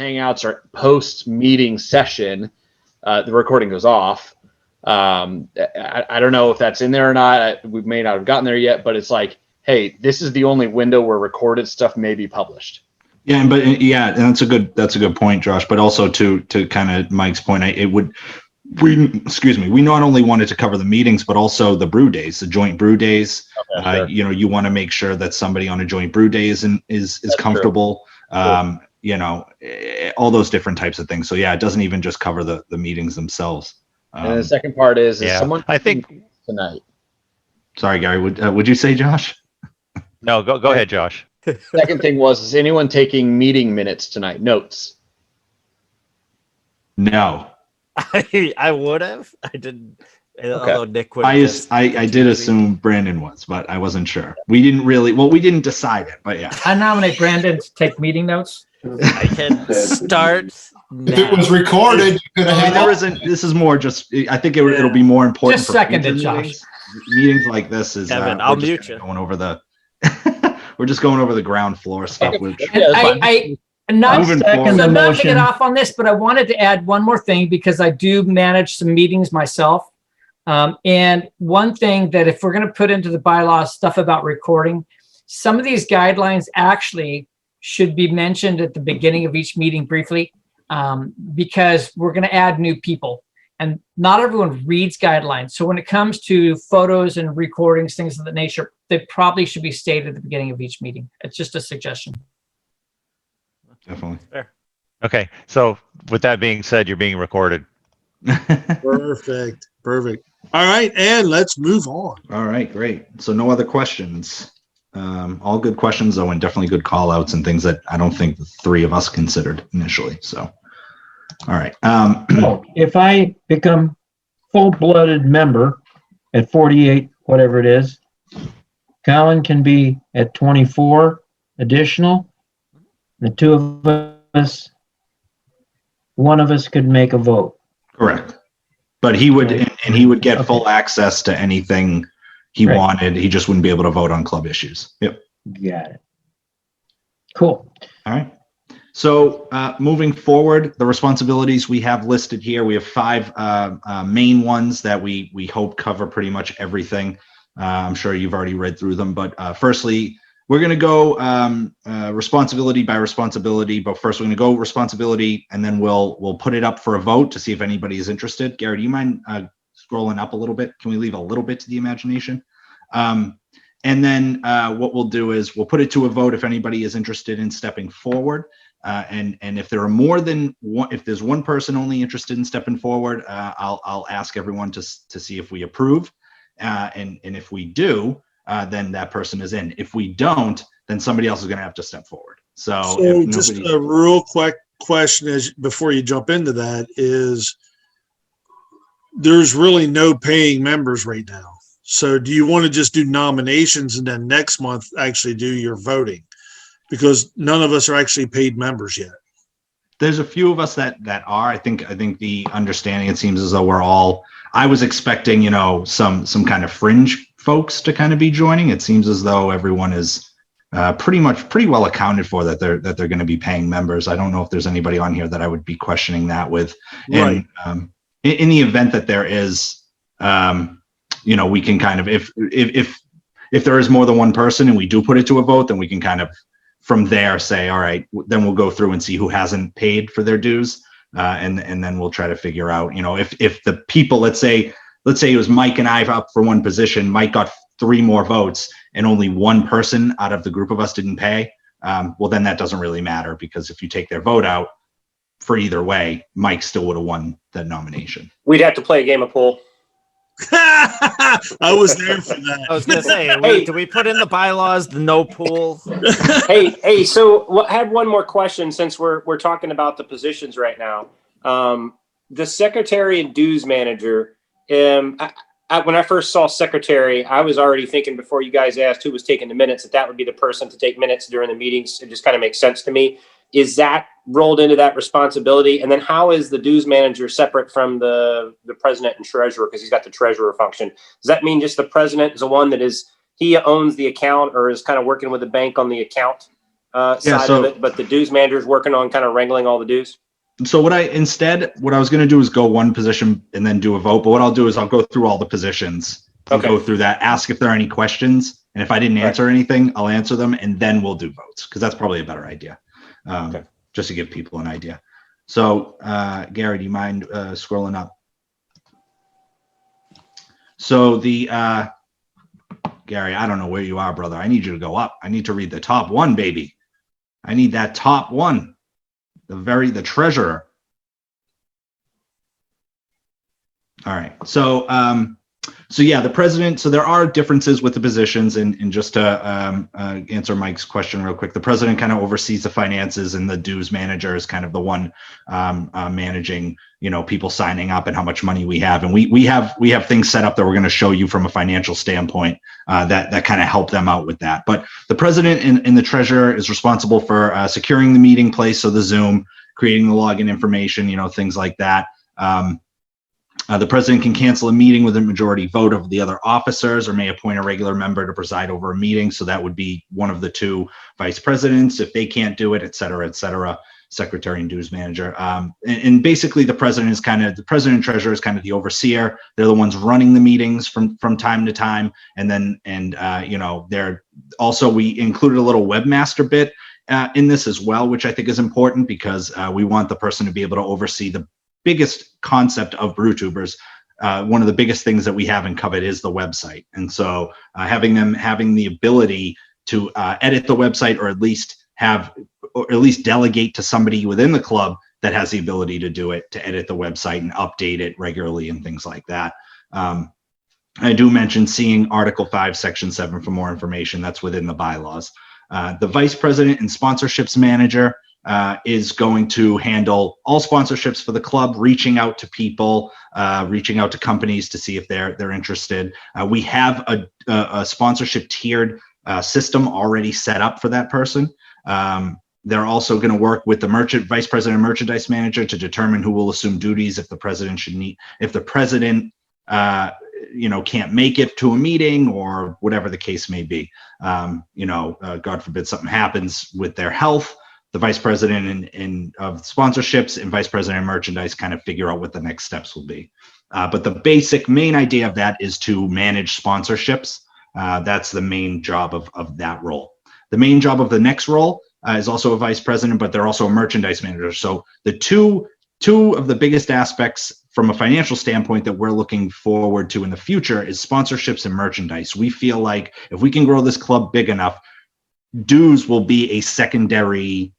Hangouts or post-meeting session, the recording goes off. I don't know if that's in there or not. We may not have gotten there yet, but it's like, hey, this is the only window where recorded stuff may be published. Yeah, and that's a good point, Josh. But also to kind of Mike's point, we not only wanted to cover the meetings, but also the brew days, the joint brew days. Okay, sure. You want to make sure that somebody on a joint brew day is comfortable. Cool. All those different types of things. So yeah, it doesn't even just cover the meetings themselves. And the second part is someone I think tonight. Sorry, Gary. Would you say Josh? No, go ahead, Josh. Second thing is anyone taking meeting minutes tonight? Notes? No. I would have. I didn't. Okay. Although Nick would. I did assume Brandon was, but I wasn't sure. We didn't decide it, but yeah. I nominate Brandon to take meeting notes. I can start. If it was recorded, you could have had. This is more just. I think it'll be more important. Just seconded, Josh. Meetings like this is. Kevin, I'll mute you. Going over the. We're just going over the ground floor stuff. Which I'm not to get off on this, but I wanted to add one more thing because I do manage some meetings myself. And one thing that if we're going to put into the bylaws stuff about recording, some of these guidelines actually should be mentioned at the beginning of each meeting briefly, because we're going to add new people and not everyone reads guidelines. So when it comes to photos and recordings, things of that nature, they probably should be stated at the beginning of each meeting. It's just a suggestion. Definitely. Fair. Okay. So with that being said, you're being recorded. Perfect. All right. And let's move on. All right. Great. So no other questions. All good questions, though, and definitely good call outs and things that I don't think the three of us considered initially. So, all right. If I become full-blooded member at 48, whatever it is, Colin can be at 24 additional. The two of us, one of us could make a vote. Correct. But he would, and he would get full access to anything he wanted. He just wouldn't be able to vote on club issues. Yep. Got it. Cool. All right. So moving forward, the responsibilities we have listed here, we have 5 main ones that we hope cover pretty much everything. I'm sure you've already read through them, but firstly, we're going to go responsibility by responsibility, but first we're going to go responsibility, and then we'll put it up for a vote to see if anybody is interested. Gary, do you mind scrolling up a little bit? Can we leave a little bit to the imagination? And then what we'll do is we'll put it to a vote if anybody is interested in stepping forward. And if there are more than one, if there's one person only interested in stepping forward, I'll ask everyone to see if we approve. And if we do, then that person is in. If we don't, then somebody else is going to have to step forward. So just a real quick question before you jump into that is, there's really no paying members right now. So do you want to just do nominations and then next month actually do your voting? Because none of us are actually paid members yet. There's a few of us that are. I think the understanding, it seems as though we're all. I was expecting, some kind of fringe folks to kind of be joining. It seems as though everyone is pretty well accounted for, that they're going to be paying members. I don't know if there's anybody on here that I would be questioning that with. Right. And in the event that there is, we can kind of, if there is more than one person and we do put it to a vote, then we can kind of from there say, all right, then we'll go through and see who hasn't paid for their dues. And then we'll try to figure out, if the people, let's say it was Mike and I up for one position, Mike got 3 more votes and only one person out of the group of us didn't pay. Well, then that doesn't really matter, because if you take their vote out for either way, Mike still would have won the nomination. We'd have to play a game of pool. I was there for that. I was going to say, do we put in the bylaws the no pool? Hey, so I have one more question since we're talking about the positions right now. The secretary and dues manager, when I first saw secretary, I was already thinking before you guys asked who was taking the minutes, that would be the person to take minutes during the meetings. It just kind of makes sense to me. Is that rolled into that responsibility? And then how is the dues manager separate from the president and treasurer? Because he's got the treasurer function. Does that mean just the president is the one that he owns the account or is kind of working with the bank on the account? side of it, but the dues manager is working on kind of wrangling all the dues. So what I was going to do is go one position and then do a vote. But what I'll do is I'll go through all the positions and go through that, ask if there are any questions. And if I didn't answer anything, I'll answer them and then we'll do votes, because that's probably a better idea, just to give people an idea. So Gary, do you mind scrolling up? So Gary, I don't know where you are, brother. I need you to go up. I need to read the top one, baby. I need that top one. The treasurer. All right. So yeah, the president. So there are differences with the positions, and just to answer Mike's question real quick, the president kind of oversees the finances, and the dues manager is kind of the one managing, people signing up and how much money we have. And we have things set up that we're going to show you from a financial standpoint that kind of help them out with that. But the president and the treasurer is responsible for securing the meeting place, so the Zoom, creating the login information, things like that. The president can cancel a meeting with a majority vote of the other officers, or may appoint a regular member to preside over a meeting. So that would be one of the two vice presidents if they can't do it, et cetera, secretary and dues manager. And basically the president and treasurer is kind of the overseer. They're the ones running the meetings from time to time. And then, they're also, we included a little webmaster bit in this as well, which I think is important, because we want the person to be able to oversee the biggest concept of Brewtubers. One of the biggest things that we have in Covet is the website. And so having the ability to edit the website, or at least delegate to somebody within the club that has the ability to do it, to edit the website and update it regularly and things like that. I do mention seeing Article 5, Section 7 for more information. That's within the bylaws. The vice president and sponsorships manager is going to handle all sponsorships for the club, reaching out to people, reaching out to companies to see if they're interested. We have a sponsorship tiered system already set up for that person. They're also going to work with the vice president and merchandise manager to determine who will assume duties if the president can't make it to a meeting, or whatever the case may be. God forbid something happens with their health. The vice president of sponsorships and vice president of merchandise kind of figure out what the next steps will be. But the basic main idea of that is to manage sponsorships. That's the main job of that role. The main job of the next role is also a vice president, but they're also a merchandise manager. So the two of the biggest aspects from a financial standpoint that we're looking forward to in the future is sponsorships and merchandise. We feel like if we can grow this club big enough, dues will be a secondary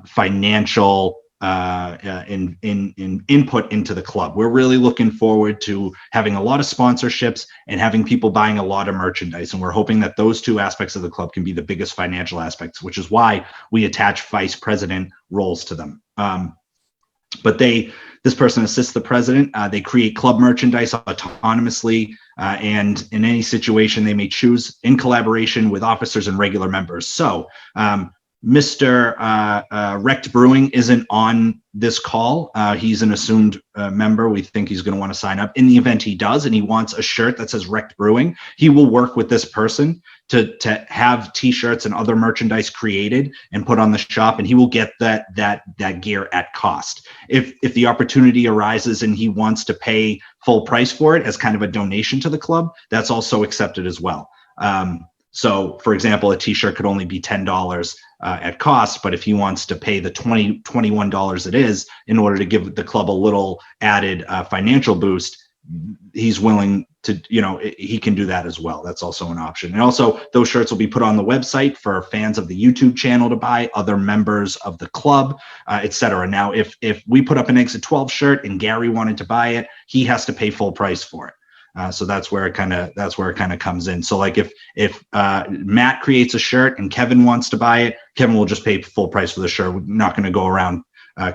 financial input into the club. We're really looking forward to having a lot of sponsorships and having people buying a lot of merchandise. And we're hoping that those two aspects of the club can be the biggest financial aspects, which is why we attach vice president roles to them. But this person assists the president. They create club merchandise autonomously, and in any situation they may choose in collaboration with officers and regular members. So Mr. Wrecked Brewing isn't on this call. He's an assumed member. We think he's going to want to sign up. In the event he does, and he wants a shirt that says Wrecked Brewing, he will work with this person to have T-shirts and other merchandise created and put on the shop, and he will get that gear at cost. If the opportunity arises and he wants to pay full price for it as kind of a donation to the club, that's also accepted as well. So, for example, a T-shirt could only be $10 at cost, but if he wants to pay the $21 it is in order to give the club a little added financial boost, he's willing to, he can do that as well. That's also an option. And also, those shirts will be put on the website for fans of the YouTube channel to buy, other members of the club, etc. Now, if we put up an Exit 12 shirt and Gary wanted to buy it, he has to pay full price for it. So that's where it kind of comes in. So like if Matt creates a shirt and Kevin wants to buy it, Kevin will just pay full price for the shirt. We're not going to go around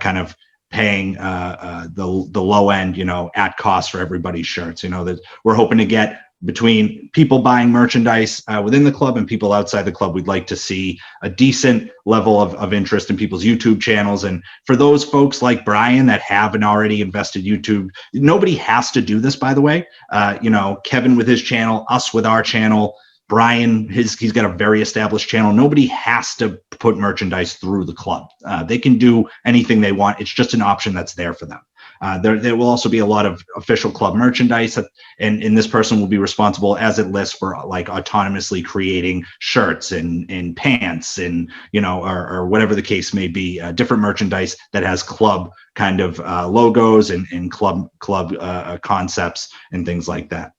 kind of paying the low end, at cost for everybody's shirts. That we're hoping to get between people buying merchandise within the club and people outside the club. We'd like to see a decent level of interest in people's YouTube channels. And for those folks like Brian that haven't already invested YouTube, nobody has to do this, by the way. Kevin with his channel, us with our channel, Brian, he's got a very established channel. Nobody has to put merchandise through the club. They can do anything they want. It's just an option that's there for them. There will also be a lot of official club merchandise, and this person will be responsible, as it lists, for like autonomously creating shirts and pants and, you know, or whatever the case may be, different merchandise that has club kind of logos and club concepts and things like that.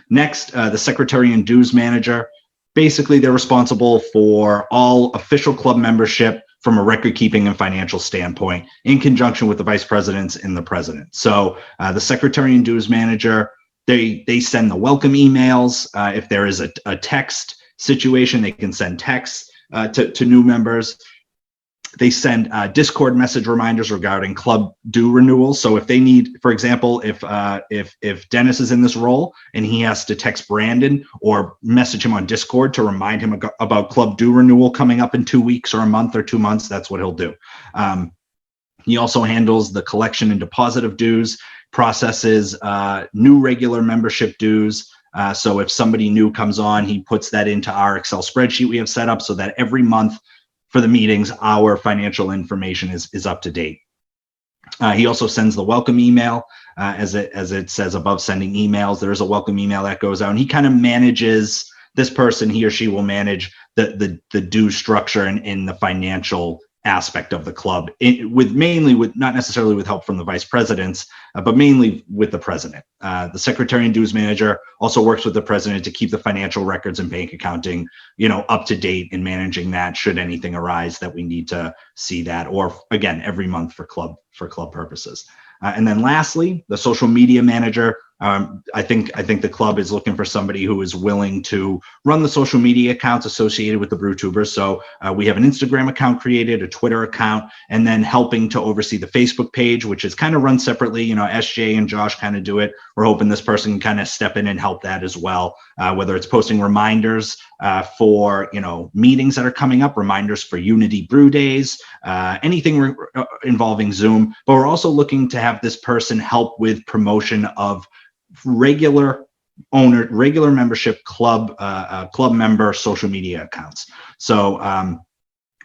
Next, the secretary and dues manager. Basically, they're responsible for all official club membership from a record keeping and financial standpoint, in conjunction with the vice presidents and the president. So the secretary and dues manager, they send the welcome emails. If there is a text situation, they can send texts to new members. They send Discord message reminders regarding club due renewals. So if they need, for example, if Dennis is in this role and he has to text Brandon or message him on Discord to remind him about club due renewal coming up in 2 weeks or a month or 2 months, that's what he'll do. He also handles the collection and deposit of dues, processes new regular membership dues. So if somebody new comes on, he puts that into our Excel spreadsheet we have set up so that every month for the meetings, our financial information is up to date. He also sends the welcome email, as it says above, sending emails. There is a welcome email that goes out, and he kind of manages, this person, he or she will manage the due structure and the financial aspect of the club, mainly not necessarily with help from the vice presidents, but mainly with the president. The secretary and dues manager also works with the president to keep the financial records and bank accounting, you know, up to date, and managing that should anything arise that we need to see that, or again, every month for club purposes. And then lastly, the social media manager. I think the club is looking for somebody who is willing to run the social media accounts associated with the Brewtubers. So we have an Instagram account created, a Twitter account, and then helping to oversee the Facebook page, which is kind of run separately. You know, SJ and Josh kind of do it. We're hoping this person can kind of step in and help that as well, whether it's posting reminders for, you know, meetings that are coming up, reminders for Unity Brew Days, anything involving Zoom. But we're also looking to have this person help with promotion of regular membership club member social media accounts. So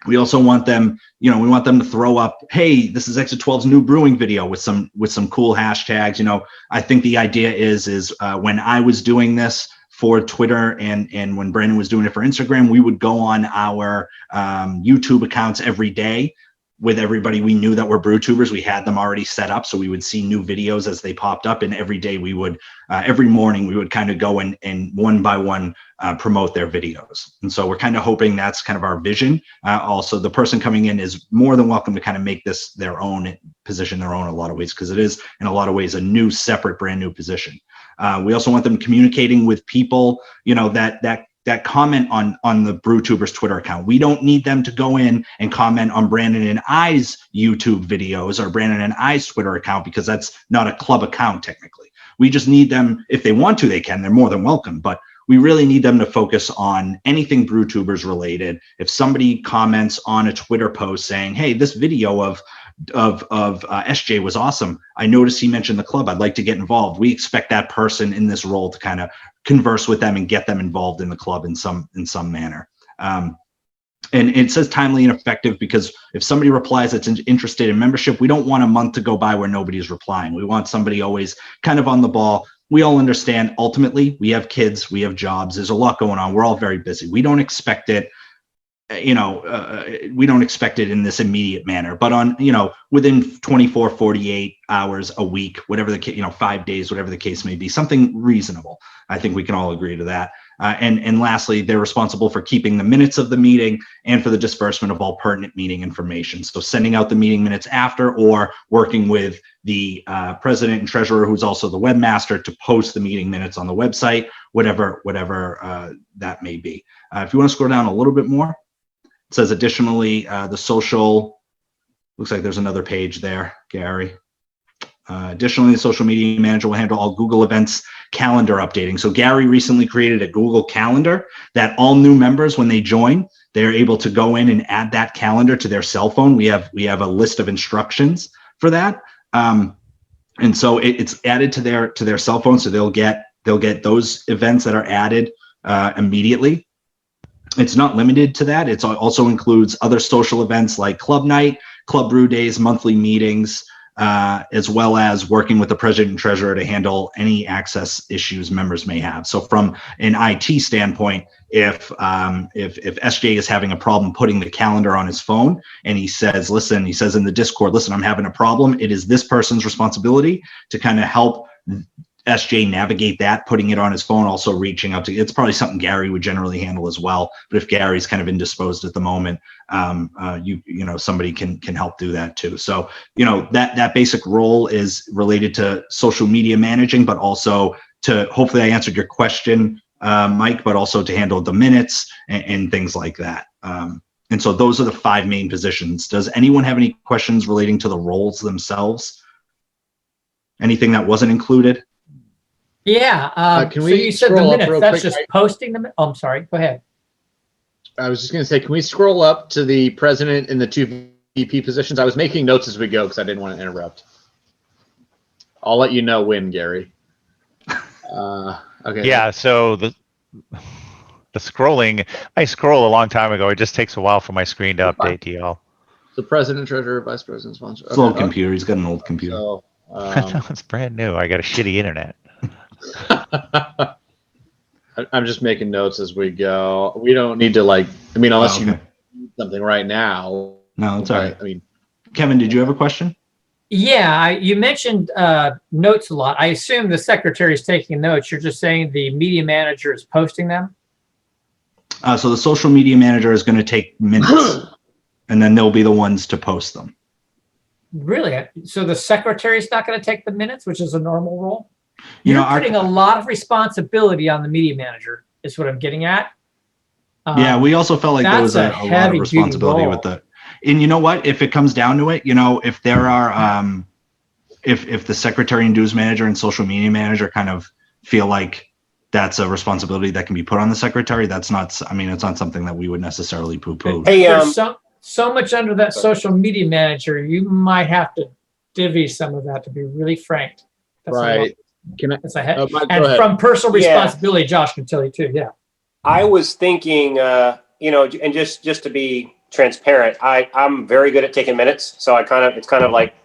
we also want them, you know, we want them to throw up, hey, this is Exit 12's new brewing video with some cool hashtags. You know, I think the idea is when I was doing this for Twitter and when Brandon was doing it for Instagram, we would go on our YouTube accounts every day with everybody we knew that were Brewtubers. We had them already set up, so we would see new videos as they popped up, and every day we would, every morning we would kind of go and one by one promote their videos. And so we're kind of hoping that's kind of our vision. Also, the person coming in is more than welcome to kind of make this their own position, their own in a lot of ways, because it is in a lot of ways a new, separate, brand new position. We also want them communicating with people, you know, that comment on the Brewtubers Twitter account. We don't need them to go in and comment on Brandon and I's YouTube videos or Brandon and I's Twitter account, because that's not a club account technically. We just need them, if they want to, they can, they're more than welcome, but we really need them to focus on anything Brewtubers related. If somebody comments on a Twitter post saying, hey, this video of SJ was awesome, I noticed he mentioned the club, I'd like to get involved, we expect that person in this role to kind of converse with them and get them involved in the club in some manner. And it says timely and effective, because if somebody replies that's interested in membership, we don't want a month to go by where nobody's replying. We want somebody always kind of on the ball. We all understand, ultimately, we have kids, we have jobs, there's a lot going on, we're all very busy. We don't expect it, you know, we don't expect it in this immediate manner, but on, you know, within 24, 48 hours a week, whatever the case, you know, 5 days, whatever the case may be, something reasonable. I think we can all agree to that. And lastly, they're responsible for keeping the minutes of the meeting and for the disbursement of all pertinent meeting information. So sending out the meeting minutes after, or working with the president and treasurer, who's also the webmaster, to post the meeting minutes on the website, whatever that may be. If you want to scroll down a little bit more, it says additionally, the social, looks like there's another page there, Gary. Additionally, the social media manager will handle all Google events calendar updating. So Gary recently created a Google Calendar that all new members, when they join, they're able to go in and add that calendar to their cell phone. We have a list of instructions for that. And so it's added to their cell phone, so they'll get they'll get those events that are added immediately. It's not limited to that. It also includes other social events like club night, club brew days, monthly meetings, as well as working with the president and treasurer to handle any access issues members may have. So from an IT standpoint, if SJ is having a problem putting the calendar on his phone and he says, listen, he says in the Discord, listen, I'm having a problem. It is this person's responsibility to kind of help SJ navigate that, putting it on his phone, also reaching out to, it's probably something Gary would generally handle as well. But if Gary's kind of indisposed at the moment, you know, somebody can help do that too. So, you know, that basic role is related to social media managing, but also to, hopefully I answered your question, Mike, but also to handle the minutes and things like that. And so those are the 5 main positions. Does anyone have any questions relating to the roles themselves? Anything that wasn't included? Yeah. Can so we you said the scroll up minutes, real that's quick? just posting them. Oh, I'm sorry. Go ahead. I was just going to say, can we scroll up to the president and the 2 VP positions? I was making notes as we go because I didn't want to interrupt. I'll let you know when, Gary. Okay. Yeah, so the scrolling, I scrolled a long time ago. It just takes a while for my screen to update to y'all. The president, treasurer, vice president, sponsor. It's an old computer. He's got an old computer. So, It's brand new. I got a shitty internet. I'm just making notes as we go. We don't need to unless you need something right now. No, it's all right. I mean, Kevin, did you have a question? Yeah, you mentioned notes a lot. I assume the secretary is taking notes. You're just saying the media manager is posting them? So the social media manager is going to take minutes, and then they'll be the ones to post them. Really? So the secretary is not going to take the minutes, which is a normal role? You're putting a lot of responsibility on the media manager, is what I'm getting at. Yeah, we also felt like there was a lot of responsibility with the. And you know what? If it comes down to it, you know, if there are, if the secretary and dues manager and social media manager kind of feel like that's a responsibility that can be put on the secretary, that's not. I mean, it's not something that we would necessarily poo-poo. Hey, There's so much under that social media manager, you might have to divvy some of that, to be really frank. That's right. Can I? Mike, and from personal responsibility, Josh can tell you too. Yeah. I was thinking, you know, and just to be transparent, I'm very good at taking minutes. So it's kind of like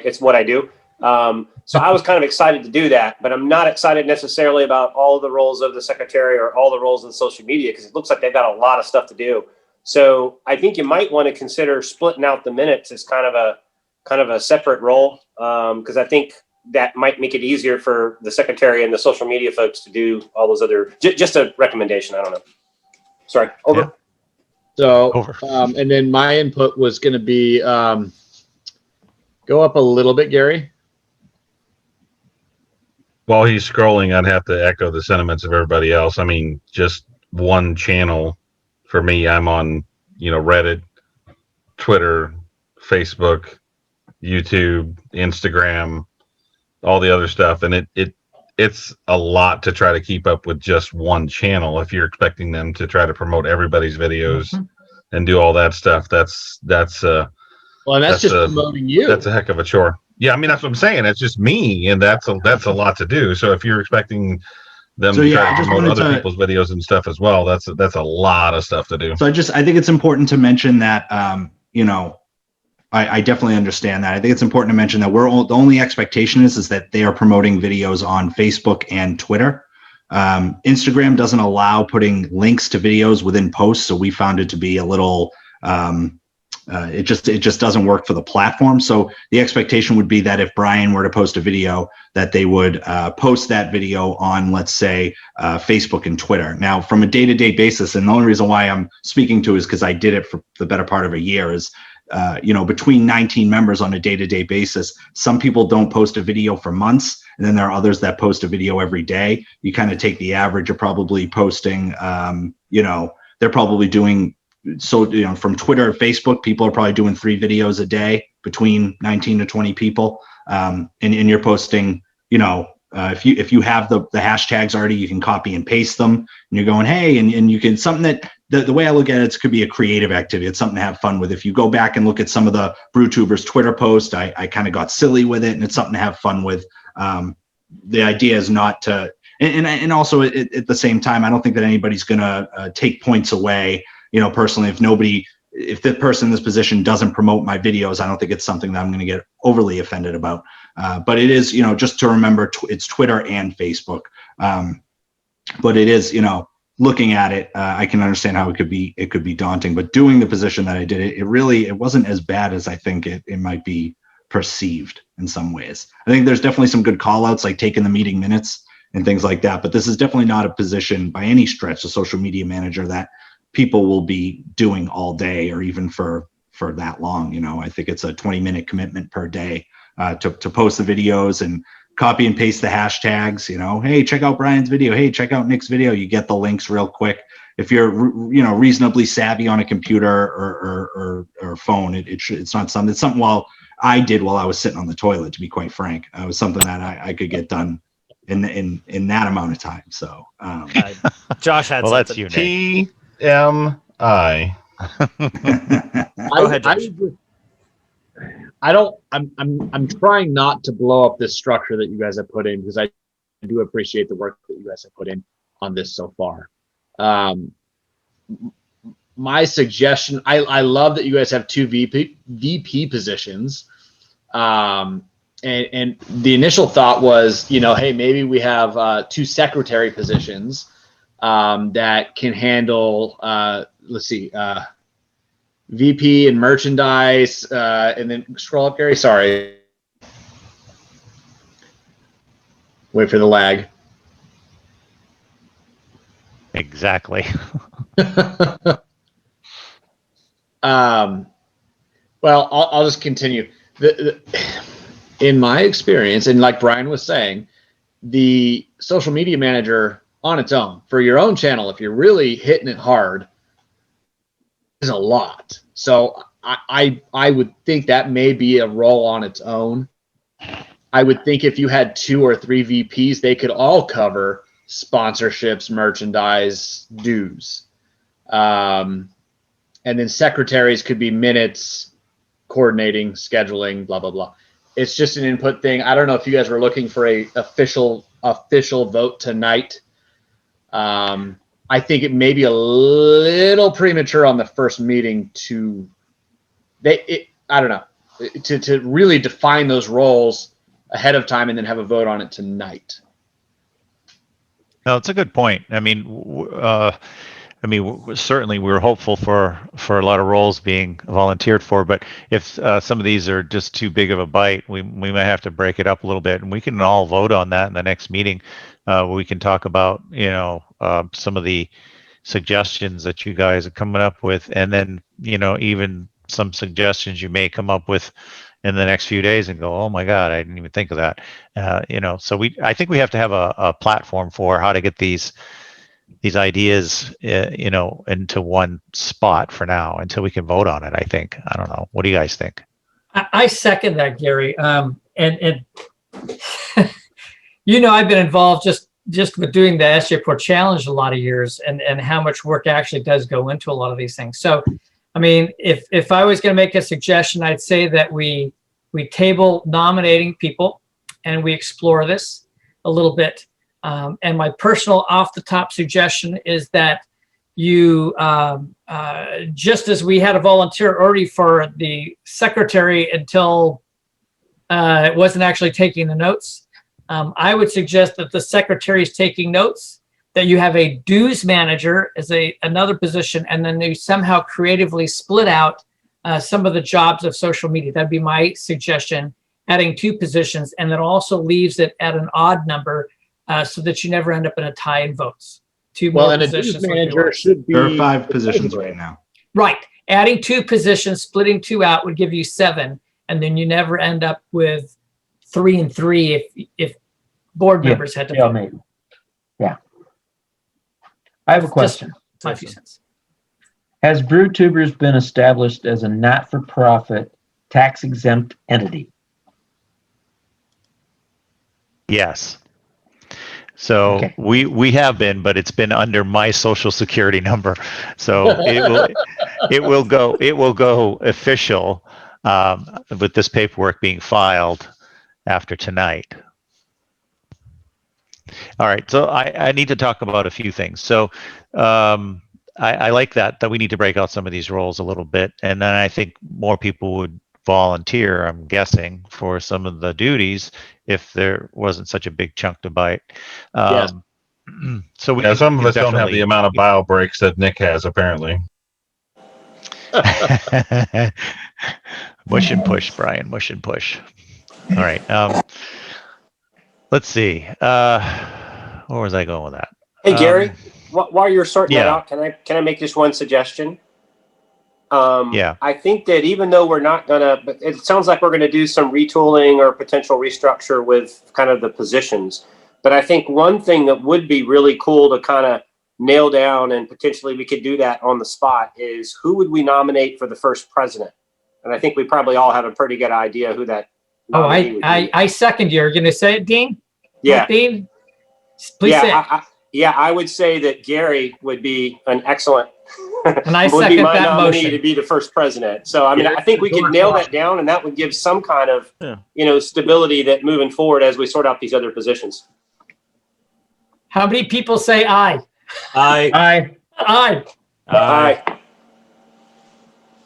it's what I do. So I was kind of excited to do that, but I'm not excited necessarily about all the roles of the secretary or all the roles of the social media, because it looks like they've got a lot of stuff to do. So I think you might want to consider splitting out the minutes as kind of a separate role, because I think that might make it easier for the secretary and the social media folks to do all those other, just a recommendation. I don't know. Sorry. Over. Yeah. So, and then my input was going to be, go up a little bit, Gary. While he's scrolling, I'd have to echo the sentiments of everybody else. I mean, just one channel for me. I'm on, you know, Reddit, Twitter, Facebook, YouTube, Instagram, all the other stuff, and it's a lot to try to keep up with just one channel. If you're expecting them to try to promote everybody's videos and do all that stuff, that's just promoting you. That's a heck of a chore. Yeah, I mean, that's what I'm saying. It's just me, and that's a lot to do. So if you're expecting them to try to promote other people's videos and stuff as well, that's a lot of stuff to do. So I think it's important to mention that, you know, I definitely understand that. I think it's important to mention that the only expectation is that they are promoting videos on Facebook and Twitter. Instagram doesn't allow putting links to videos within posts, so we found it to be a little. It just doesn't work for the platform. So the expectation would be that if Brian were to post a video, that they would post that video on, let's say, Facebook and Twitter. Now, from a day-to-day basis, and the only reason why I'm speaking to is because I did it for the better part of a year, is you know, between 19 members on a day-to-day basis, some people don't post a video for months, and then there are others that post a video every day. You kind of take the average, you're probably posting, you know, they're probably doing, so, you know, from Twitter or Facebook, people are probably doing 3 videos a day, between 19 to 20 people. And you're posting, you know, if you have the hashtags already, you can copy and paste them, and you're going, hey, and you can, something that, the way I look at it, it could be a creative activity. It's something to have fun with. If you go back and look at some of the Brewtubers Twitter posts, I kind of got silly with it, and it's something to have fun with. The idea is not to, And also at the same time, I don't think that anybody's going to take points away. Personally, if the person in this position doesn't promote my videos, I don't think it's something that I'm going to get overly offended about. But it is, just to remember, it's Twitter and Facebook. But it is, looking at it, I can understand how it could be daunting. But doing the position that I did, it wasn't as bad as I think it might be perceived in some ways. I think there's definitely some good call outs, like taking the meeting minutes and things like that. But this is definitely not a position by any stretch, a social media manager, that people will be doing all day or even for that long. I think it's a 20-minute commitment per day to post the videos and copy and paste the hashtags. Hey, check out Brian's video. Hey, check out Nick's video. You get the links real quick. If you're reasonably savvy on a computer or phone, it's not something. It's something while I was sitting on the toilet, to be quite frank. It was something that I could get done in that amount of time. So Josh had well, that's something. TMI. Go ahead, Josh. I'm trying not to blow up this structure that you guys have put in, because I do appreciate the work that you guys have put in on this so far. My suggestion, I love that you guys have two VP positions. And the initial thought was, hey, maybe we have two secretary positions that can handle, let's see, VP and merchandise, and then scroll up, Gary. Sorry. Wait for the lag. Exactly. Well, I'll just continue. In my experience, and like Brian was saying, the social media manager on its own for your own channel, if you're really hitting it hard, is a lot. So I would think that may be a role on its own. I would think if you had 2 or 3 VPs, they could all cover sponsorships, merchandise, dues. And then secretaries could be minutes, coordinating, scheduling, blah, blah, blah. It's just an input thing. I don't know if you guys were looking for a official vote tonight. I think it may be a little premature on the first meeting to really define those roles ahead of time and then have a vote on it tonight. No, it's a good point. Certainly we're hopeful for a lot of roles being volunteered for, but if some of these are just too big of a bite, we might have to break it up a little bit, and we can all vote on that in the next meeting. We can talk about, some of the suggestions that you guys are coming up with, and then, even some suggestions you may come up with in the next few days and go, oh my God, I didn't even think of that. So I think we have to have a platform for how to get these ideas, into one spot for now until we can vote on it. I think. I don't know. What do you guys think? I second that, Gary. And I've been involved just with doing the SJ Pro Challenge a lot of years, and how much work actually does go into a lot of these things. So, if I was going to make a suggestion, I'd say that we table nominating people and we explore this a little bit. And my personal off-the-top suggestion is that you, just as we had a volunteer already for the secretary until it wasn't actually taking the notes, I would suggest that the secretary is taking notes, that you have a dues manager as another position, and then you somehow creatively split out some of the jobs of social media. That'd be my suggestion, adding 2 positions, and that also leaves it at an odd number, so that you never end up in a tie in votes. 2 more positions. A dues manager should be. There are 5 positions right now. Right. Adding 2 positions, splitting 2 out would give you 7, and then you never end up with 3 and 3 if board members had to vote. Maybe. Yeah. I have a question. Just my few cents. Has Brewtubers been established as a not-for-profit, tax-exempt entity? Yes. So Okay. we have been, but it's been under my social security number. So it will go official with this paperwork being filed after tonight. All right. So I need to talk about a few things. So I like that we need to break out some of these roles a little bit. And then I think more people would volunteer, I'm guessing, for some of the duties if there wasn't such a big chunk to bite. Yes. So we some of us don't have definitely- the amount of bio breaks that Nick has, apparently. Mush and push, Brian. Mush and push. All right. Let's see. Where was I going with that? Hey, Gary, while you're sorting that yeah. out, can I make just one suggestion? Yeah. I think that even though we're not gonna, but it sounds like we're gonna do some retooling or potential restructure with kind of the positions. But I think one thing that would be really cool to kind of nail down, and potentially we could do that on the spot, is who would we nominate for the first president? And I think we probably all have a pretty good idea who that. Oh, I second you. Are you going to say it, Dean? Yeah. Dean, please say it. I would say that Gary would be an excellent. And I would be second my that nominee motion. to be the first president. So I mean, I think we could nail that down, and that would give some kind of stability that moving forward as we sort out these other positions. How many people say aye? Aye. Aye. Aye. Aye.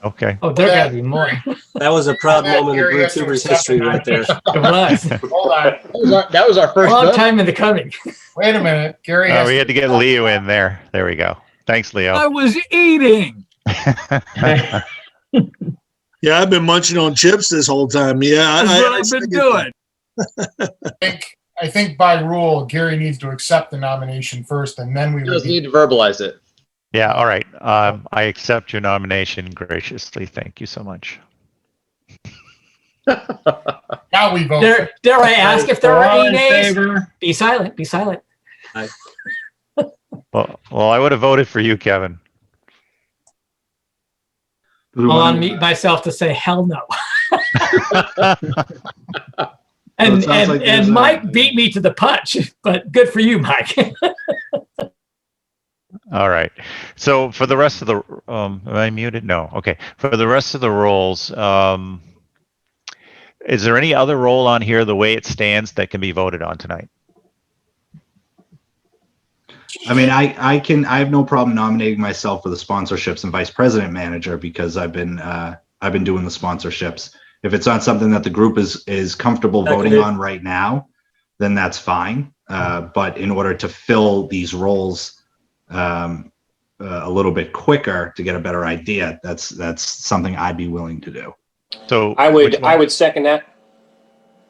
Okay. Oh, there got to be more. That was a proud moment in Brewtubers history right there. It was. Hold on. That was our first Long vote. time in the coming. Wait a minute. Gary Oh, has we had to get Leo in there. There we go. Thanks, Leo. I was eating. Yeah, I've been munching on chips this whole time. Yeah, That's what I've been doing. I think by rule, Gary needs to accept the nomination first, and then we You just would. need to verbalize it. Yeah. All right. I accept your nomination graciously. Thank you so much. Now we vote. Dare I ask if there are All any in nays? favor? Be silent. Be silent. Well, I would have voted for you, Kevin. I'll unmute myself to say hell no. it sounds like there's Mike beat me to the punch, but good for you, Mike. All right. So for the rest of the, am I muted? No. Okay. For the rest of the roles, is there any other role on here the way it stands that can be voted on tonight? I mean, I have no problem nominating myself for the sponsorships and vice president manager because I've been doing the sponsorships. If it's not something that the group is comfortable voting on right now, then that's fine. But in order to fill these roles a little bit quicker to get a better idea, that's something I'd be willing to do. So I would second that.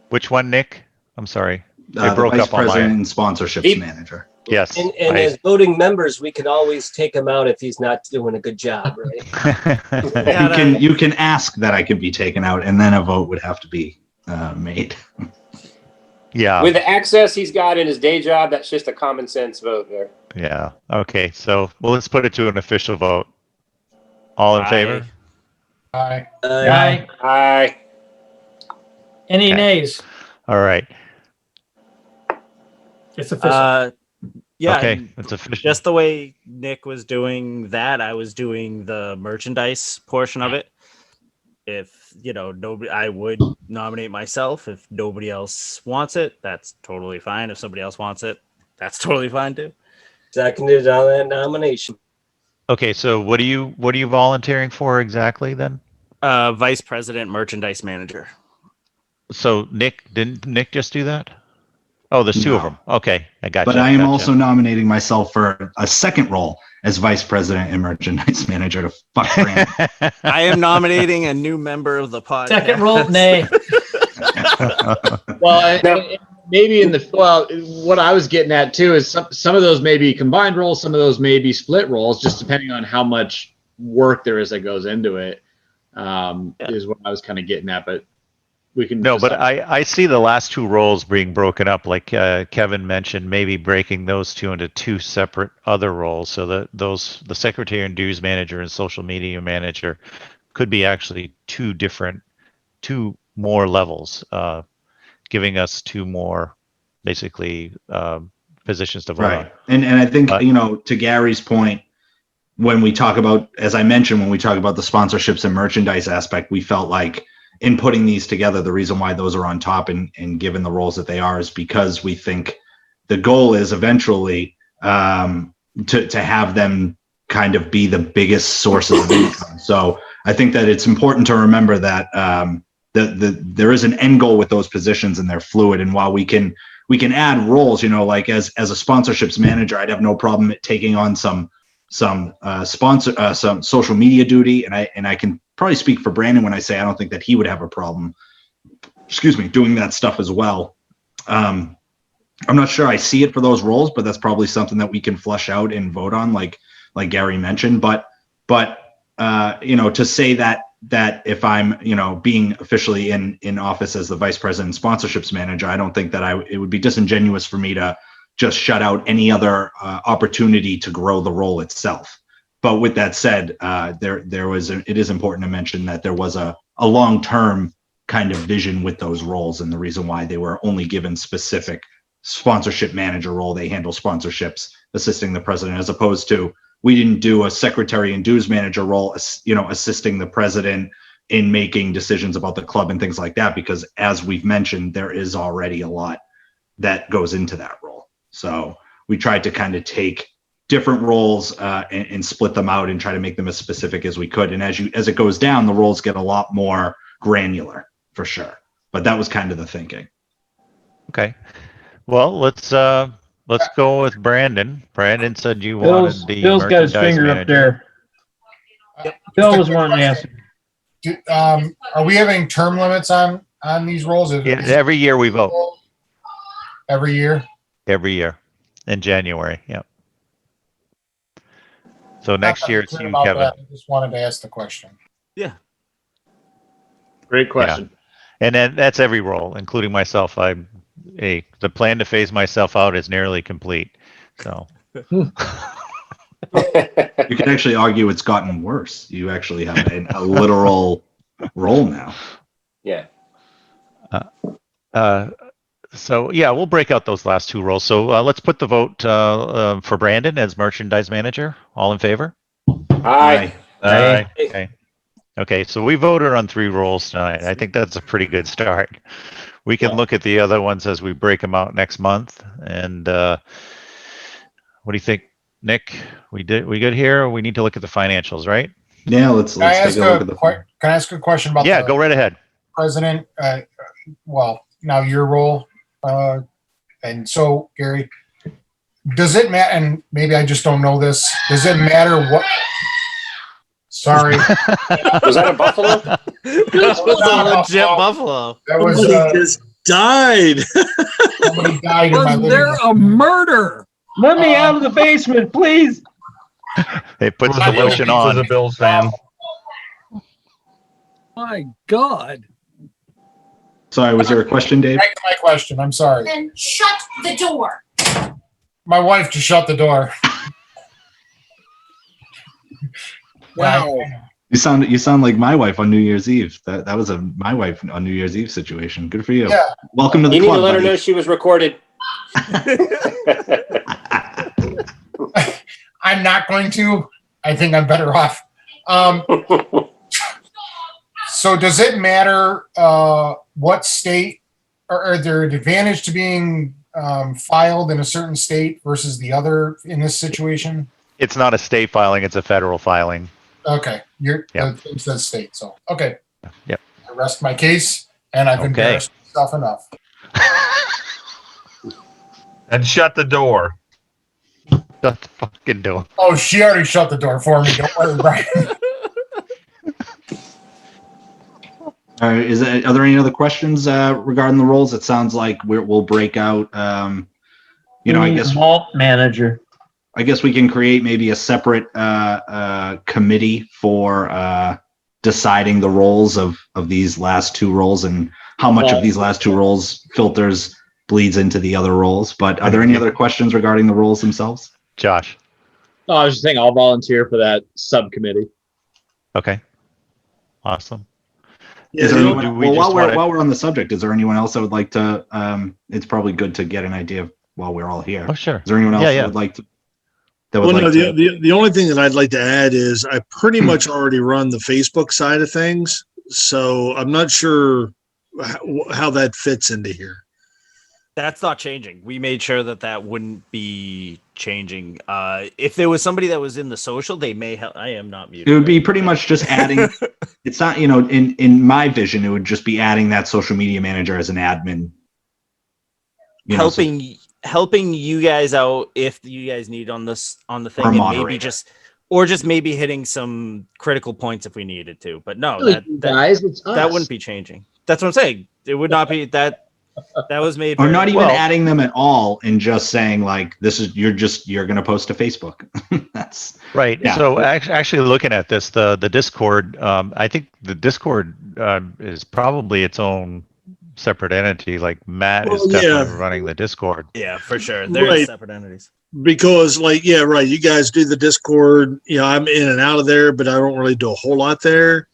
Which one, Nick? I'm sorry. The broke vice up on president mine. and sponsorships manager. Yes. And as voting members, we can always take him out if he's not doing a good job, right? You can ask that I could be taken out, and then a vote would have to be made. Yeah. With the access he's got in his day job, that's just a common sense vote there. Yeah. Okay. So, well, let's put it to an official vote. All in favor? Aye. Aye. Aye. Any Okay. nays? All right. It's official. Yeah, Okay. and It's official. just the way Nick was doing that, I was doing the merchandise portion of it. If nobody, I would nominate myself. If nobody else wants it, that's totally fine. If somebody else wants it, that's totally fine too. Seconded on that nomination. Okay. So what are you volunteering for exactly then? Vice President, Merchandise Manager. So didn't Nick just do that? Oh, there's two of No. them. Okay, I got you. But I am also nominating myself for a second role as vice president and merchandise manager to fuck Brand. I am nominating a new member of the podcast. Second roll, nay. Well, maybe what I was getting at too is some of those may be combined roles, some of those may be split roles, just depending on how much work there is that goes into it. Is what I was kind of getting at, but we can. No, but I see the last two roles being broken up, like Kevin mentioned, maybe breaking those two into two separate other roles, so that the secretary and dues manager and social media manager could be actually two more levels, giving us two more basically positions to vote on. Right. And I think, to Gary's point, when we talk about, as I mentioned, when we talk about the sponsorships and merchandise aspect, we felt like in putting these together, the reason why those are on top and given the roles that they are is because we think the goal is eventually to have them kind of be the biggest sources of income. So I think that it's important to remember that there is an end goal with those positions, and they're fluid. And while we can add roles, like as a sponsorships manager, I'd have no problem taking on some social media duty, and I can probably speak for Brandon when I say I don't think that he would have a problem, doing that stuff as well. I'm not sure I see it for those roles, but that's probably something that we can flush out and vote on, like Gary mentioned. But to say that if I'm being officially in office as the vice president sponsorships manager, I don't think that it would be disingenuous for me to just shut out any other opportunity to grow the role itself. But with that said, it is important to mention that there was a long-term kind of vision with those roles, and the reason why they were only given specific sponsorship manager role. They handle sponsorships, assisting the president, as opposed to, we didn't do a secretary and dues manager role, assisting the president in making decisions about the club and things like that, because as we've mentioned, there is already a lot that goes into that role. So we tried to kind of take different roles and split them out and try to make them as specific as we could. And as it goes down, the roles get a lot more granular, for sure. But that was kind of the thinking. Okay. Well, let's go with Brandon. Brandon said you wanted the Bill's got his merchandise finger manager. up there. Yep. Bill was wanting to ask. Are we having term limits on these roles? Yeah, every year we vote. Every year? Every year in January. Yep. So next year it's you, Kevin. I just wanted to ask the question. Yeah. Great question. Yeah. And then that's every role, including myself. The plan to phase myself out is nearly complete. So you can actually argue it's gotten worse. You actually have a literal role now. Yeah. So yeah, we'll break out those last two roles. So let's put the vote for Brandon as merchandise manager. All in favor? Aye. Aye. Okay. Okay, so we voted on 3 roles tonight. I think that's a pretty good start. We can look at the other ones as we break them out next month. And what do you think, Nick? We good here? Or we need to look at the financials, right? Yeah, let's take a look at the. Can I ask a question about? Yeah, go right ahead. President. Well, now your role, and so Gary, does it matter? And maybe I just don't know this. Does it matter what? Sorry. Was that a buffalo? This was a legit buffalo. That was just died. Somebody died in my Was there a murder? Let me out of the basement, please. They put the lotion on. Was a Bills fan. My God. Sorry, was there a question, Dave? Back to my question. I'm sorry. Then shut the door. My wife just shut the door. Wow. You sound like my wife on New Year's Eve. That was my wife on New Year's Eve situation. Good for you. Yeah. Welcome to the You need club, to let her buddy. know she was recorded. I'm not going to. I think I'm better off. So does it matter what state, or are there an advantage to being filed in a certain state versus the other in this situation? It's not a state filing; it's a federal filing. Okay, it says state, so okay. Yep. I rest my case, and I've embarrassed myself enough. And shut the door. Shut the fucking door. Oh, she already shut the door for me. Don't worry, Brian. All right. Are there any other questions regarding the roles? It sounds like we'll break out. I guess Malt manager. I guess we can create maybe a separate committee for deciding the roles of these last 2 roles and how much of these last 2 roles bleeds into the other roles. But are there any other questions regarding the roles themselves? Josh. No, I was just saying I'll volunteer for that subcommittee. Okay. Awesome. Is there anyone, while we're on the subject, is there anyone else that would like to? It's probably good to get an idea of while we're all here. Oh, sure. Is there anyone else that would like to? The only thing that I'd like to add is I pretty much already run the Facebook side of things, so I'm not sure how that fits into here. That's not changing. We made sure that wouldn't be changing. If there was somebody that was in the social, they may have. I am not muted. It would be pretty much just adding. It's not, in my vision, it would just be adding that social media manager as an admin. Helping you guys out if you guys need on the thing, and maybe just maybe hitting some critical points if we needed to. But no, that wouldn't be changing. That's what I'm saying. It would not be that. That was made, or not even adding them at all, and just saying like, "This is you're going to post to Facebook." That's right. Yeah. So actually, looking at this, the Discord, I think the Discord is probably its own separate entity. Like Matt is definitely running the Discord. Yeah, for sure. They're separate entities. Because you guys do the Discord. I'm in and out of there, but I don't really do a whole lot there.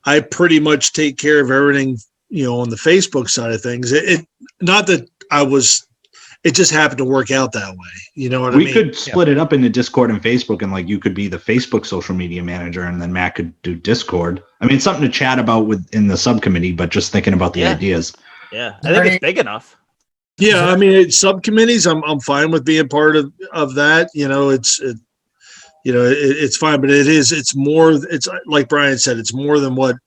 I pretty much take care of everything. On the Facebook side of things, it just happened to work out that way. You know what I mean? We could split it up into Discord and Facebook, and like you could be the Facebook social media manager, and then Matt could do Discord. I mean, it's something to chat about in the subcommittee, but just thinking about the ideas. Yeah, I think it's big enough. Yeah, I mean, subcommittees, I'm fine with being part of that. It's fine, but it's more. It's like Brian said, it's more than what.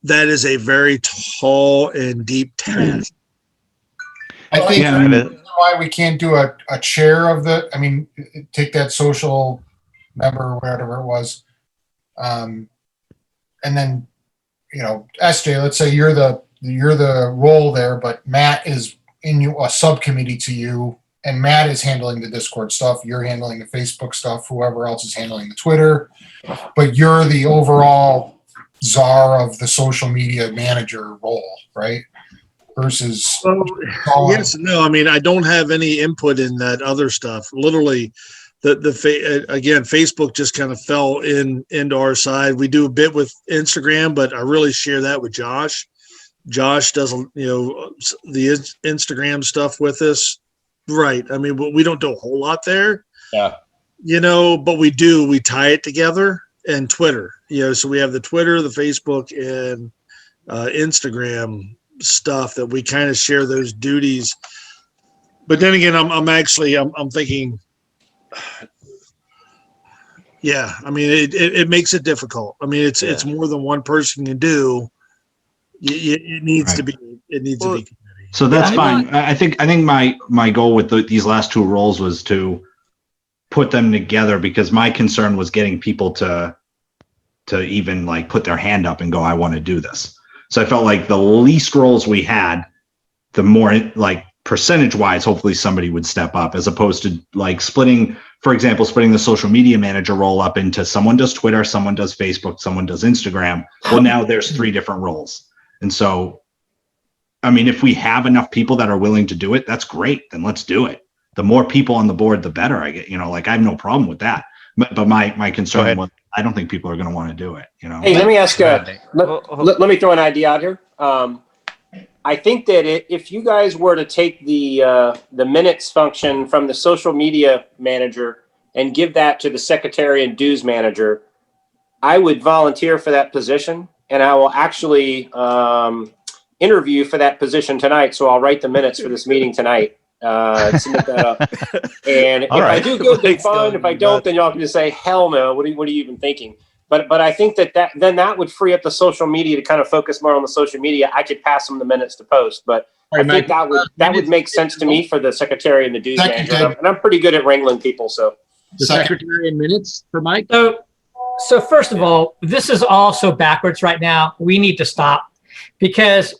That is a very tall and deep task. I think that's why we can't do a chair of take that social member or whatever it was. And then, SJ, let's say you're the role there, but Matt is in a subcommittee to you, and Matt is handling the Discord stuff. You're handling the Facebook stuff. Whoever else is handling the Twitter, but you're the overall czar of the social media manager role, right? Versus yes, no. I mean, I don't have any input in that other stuff. Literally, Facebook just kind of fell into our side. We do a bit with Instagram, but I really share that with Josh. Josh does the Instagram stuff with us, right? I mean, we don't do a whole lot there. Yeah. But we do. We tie it together. And Twitter, so we have the Twitter, the Facebook, and Instagram stuff that we kind of share those duties. But then again, I'm thinking, I mean, it makes it difficult. I mean, it's more than one person can do. It needs to be. It needs to be. So that's fine. I think my goal with these last two roles was to put them together, because my concern was getting people to even like put their hand up and go, I want to do this. So I felt like the least roles we had, the more like percentage wise, hopefully somebody would step up, as opposed to like splitting the social media manager role up into someone does Twitter, someone does Facebook, someone does Instagram. Well, now there's 3 different roles. And so, I mean, if we have enough people that are willing to do it, that's great. Then let's do it. The more people on the board, the better. I have no problem with that. But my concern was, I don't think people are going to want to do it. Hey, let me ask. Let me throw an idea out here. I think that if you guys were to take the minutes function from the social media manager and give that to the secretary and dues manager, I would volunteer for that position, and I will actually interview for that position tonight. So I'll write the minutes for this meeting tonight. Submit that up. And if I do good, then fine. If I don't, then y'all can just say, hell no. What are you even thinking? But I think that would free up the social media to kind of focus more on the social media. I could pass them the minutes to post, but I think that would make sense to me for the secretary and the dues manager. And I'm pretty good at wrangling people. So the secretary and minutes for Mike. So first of all, this is all so backwards right now. We need to stop, because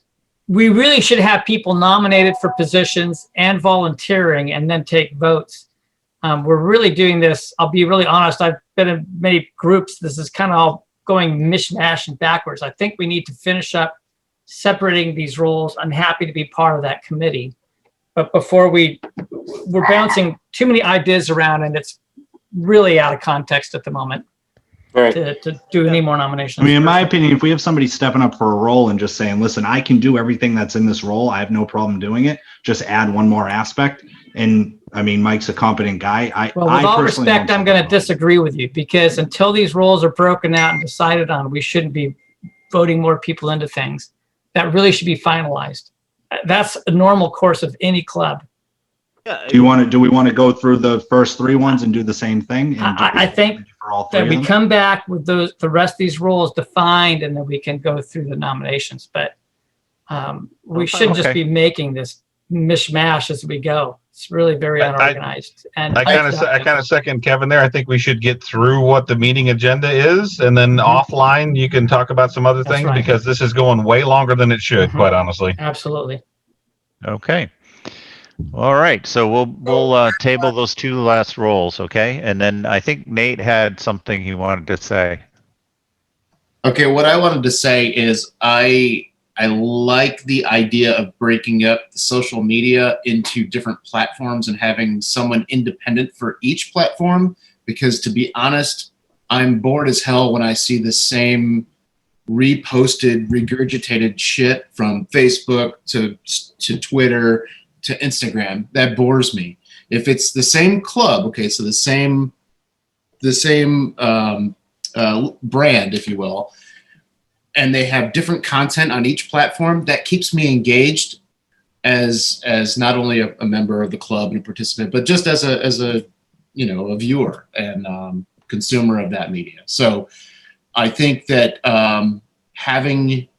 we really should have people nominated for positions and volunteering and then take votes. We're really doing this. I'll be really honest. I've been in many groups. This is kind of all going mishmash and backwards. I think we need to finish up separating these roles. I'm happy to be part of that committee. But before we're bouncing too many ideas around, and it's really out of context at the moment. Right. To do any more nominations. I mean, in my opinion, if we have somebody stepping up for a role and just saying, listen, I can do everything that's in this role, I have no problem doing it, just add one more aspect. And I mean, Mike's a competent guy. With all respect, I'm going to disagree with you, because until these roles are broken out and decided on, we shouldn't be voting more people into things. That really should be finalized. That's a normal course of any club. Yeah, Do we want to go through the first three ones and do the same thing? And I think for all three that we of them? come back with the rest of these roles defined, and then we can go through the nominations. But we shouldn't just be making this mishmash as we go. It's really very unorganized. And I kind of second Kevin there. I think we should get through what the meeting agenda is, and then offline you can talk about some other That's things right. because this is going way longer than it should, quite honestly. Absolutely. Okay. All right. So we'll table those two last roles, okay? And then I think Nate had something he wanted to say. Okay, what I wanted to say is I like the idea of breaking up the social media into different platforms and having someone independent for each platform, because to be honest, I'm bored as hell when I see the same reposted, regurgitated shit from Facebook to Twitter to Instagram. That bores me. If it's the same club, okay, so the same brand, if you will, and they have different content on each platform, that keeps me engaged as not only a member of the club and a participant, but just as a a viewer and consumer of that media. So I think that having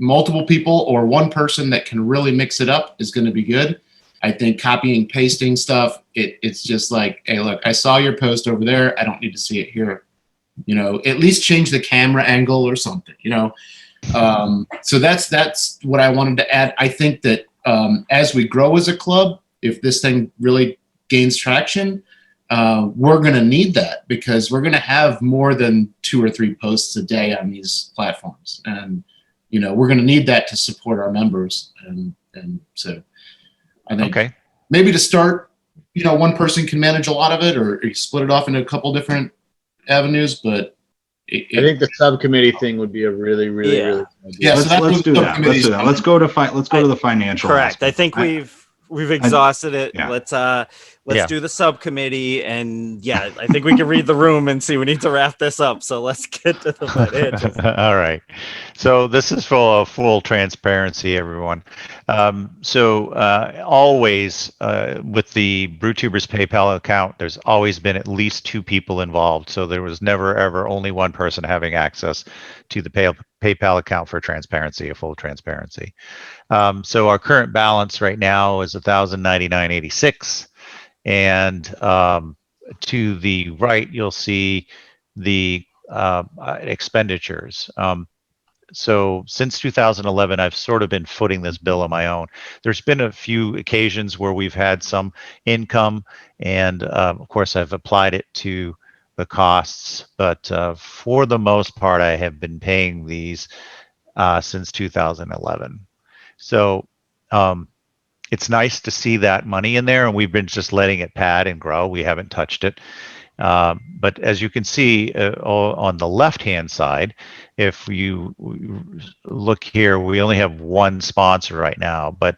multiple people or one person that can really mix it up is going to be good. I think copying, pasting stuff, it's just like, hey, look, I saw your post over there. I don't need to see it here. At least change the camera angle or something, So that's what I wanted to add. I think that as we grow as a club, if this thing really gains traction, we're going to need that because we're going to have more than 2 or 3 posts a day on these platforms. And, we're going to need that to support our members. And so I think maybe to start, one person can manage a lot of it or split it off into a couple different avenues, but I think the subcommittee thing would be a really, really, really good idea. Yeah, let's do that. Let's go to the financial. Correct. I think we've exhausted it. Yeah. Let's do the subcommittee, and I think we can read the room and see we need to wrap this up. So let's get to the financials. All right. So this is for full transparency, everyone. Always with the Brewtubers PayPal account, there's always been at least 2 people involved. So there was never ever only one person having access to the PayPal account for transparency, a full transparency. So our current balance right now is $1,099.86. And to the right, you'll see the expenditures. So since 2011, I've sort of been footing this bill on my own. There's been a few occasions where we've had some income, and of course, I've applied it to the costs. But for the most part, I have been paying these since 2011. So it's nice to see that money in there, and we've been just letting it pad and grow. We haven't touched it. But as you can see on the left-hand side, if you look here, we only have 1 sponsor right now. But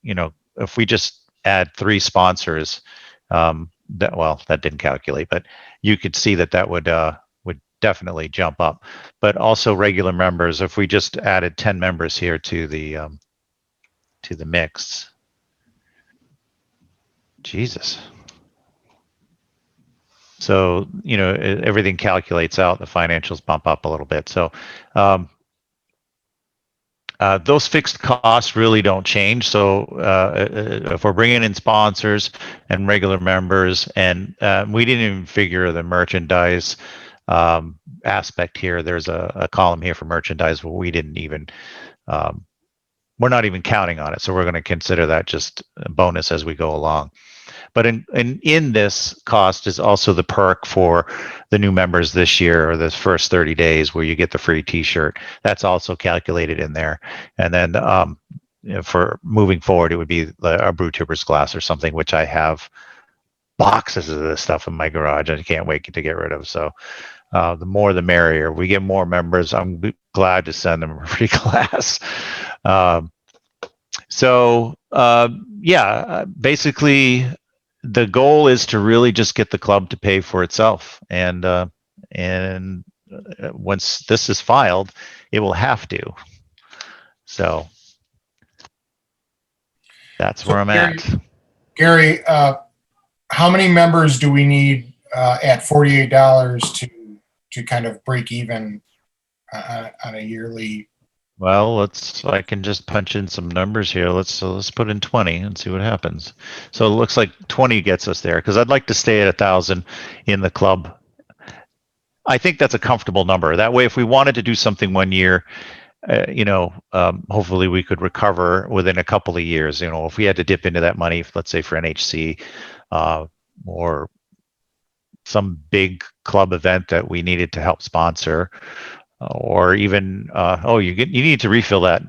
if we just add 3 sponsors, that didn't calculate, but you could see that would definitely jump up. But also regular members, if we just added 10 members here to the mix. Jesus. So, everything calculates out, the financials bump up a little bit. So those fixed costs really don't change. So if we're bringing in sponsors and regular members, and we didn't even figure the merchandise aspect here. There's a column here for merchandise where we didn't even, we're not even counting on it. So we're going to consider that just a bonus as we go along. But in this cost is also the perk for the new members this year, or this first 30 days where you get the free t-shirt. That's also calculated in there. And then for moving forward, it would be a Brewtubers glass or something, which I have boxes of this stuff in my garage and I can't wait to get rid of. So the more the merrier. We get more members, I'm glad to send them a free glass. Basically the goal is to really just get the club to pay for itself. And once this is filed, it will have to. So That's where I'm at. Gary, how many members do we need at $48 to kind of break even on a yearly? Well, I can just punch in some numbers here. Let's put in 20 and see what happens. So it looks like 20 gets us there, because I'd like to stay at 1,000 in the club. I think that's a comfortable number. That way, if we wanted to do something one year, hopefully we could recover within a couple of years. If we had to dip into that money, let's say for NHC or some big club event that we needed to help sponsor, or even you need to refill that,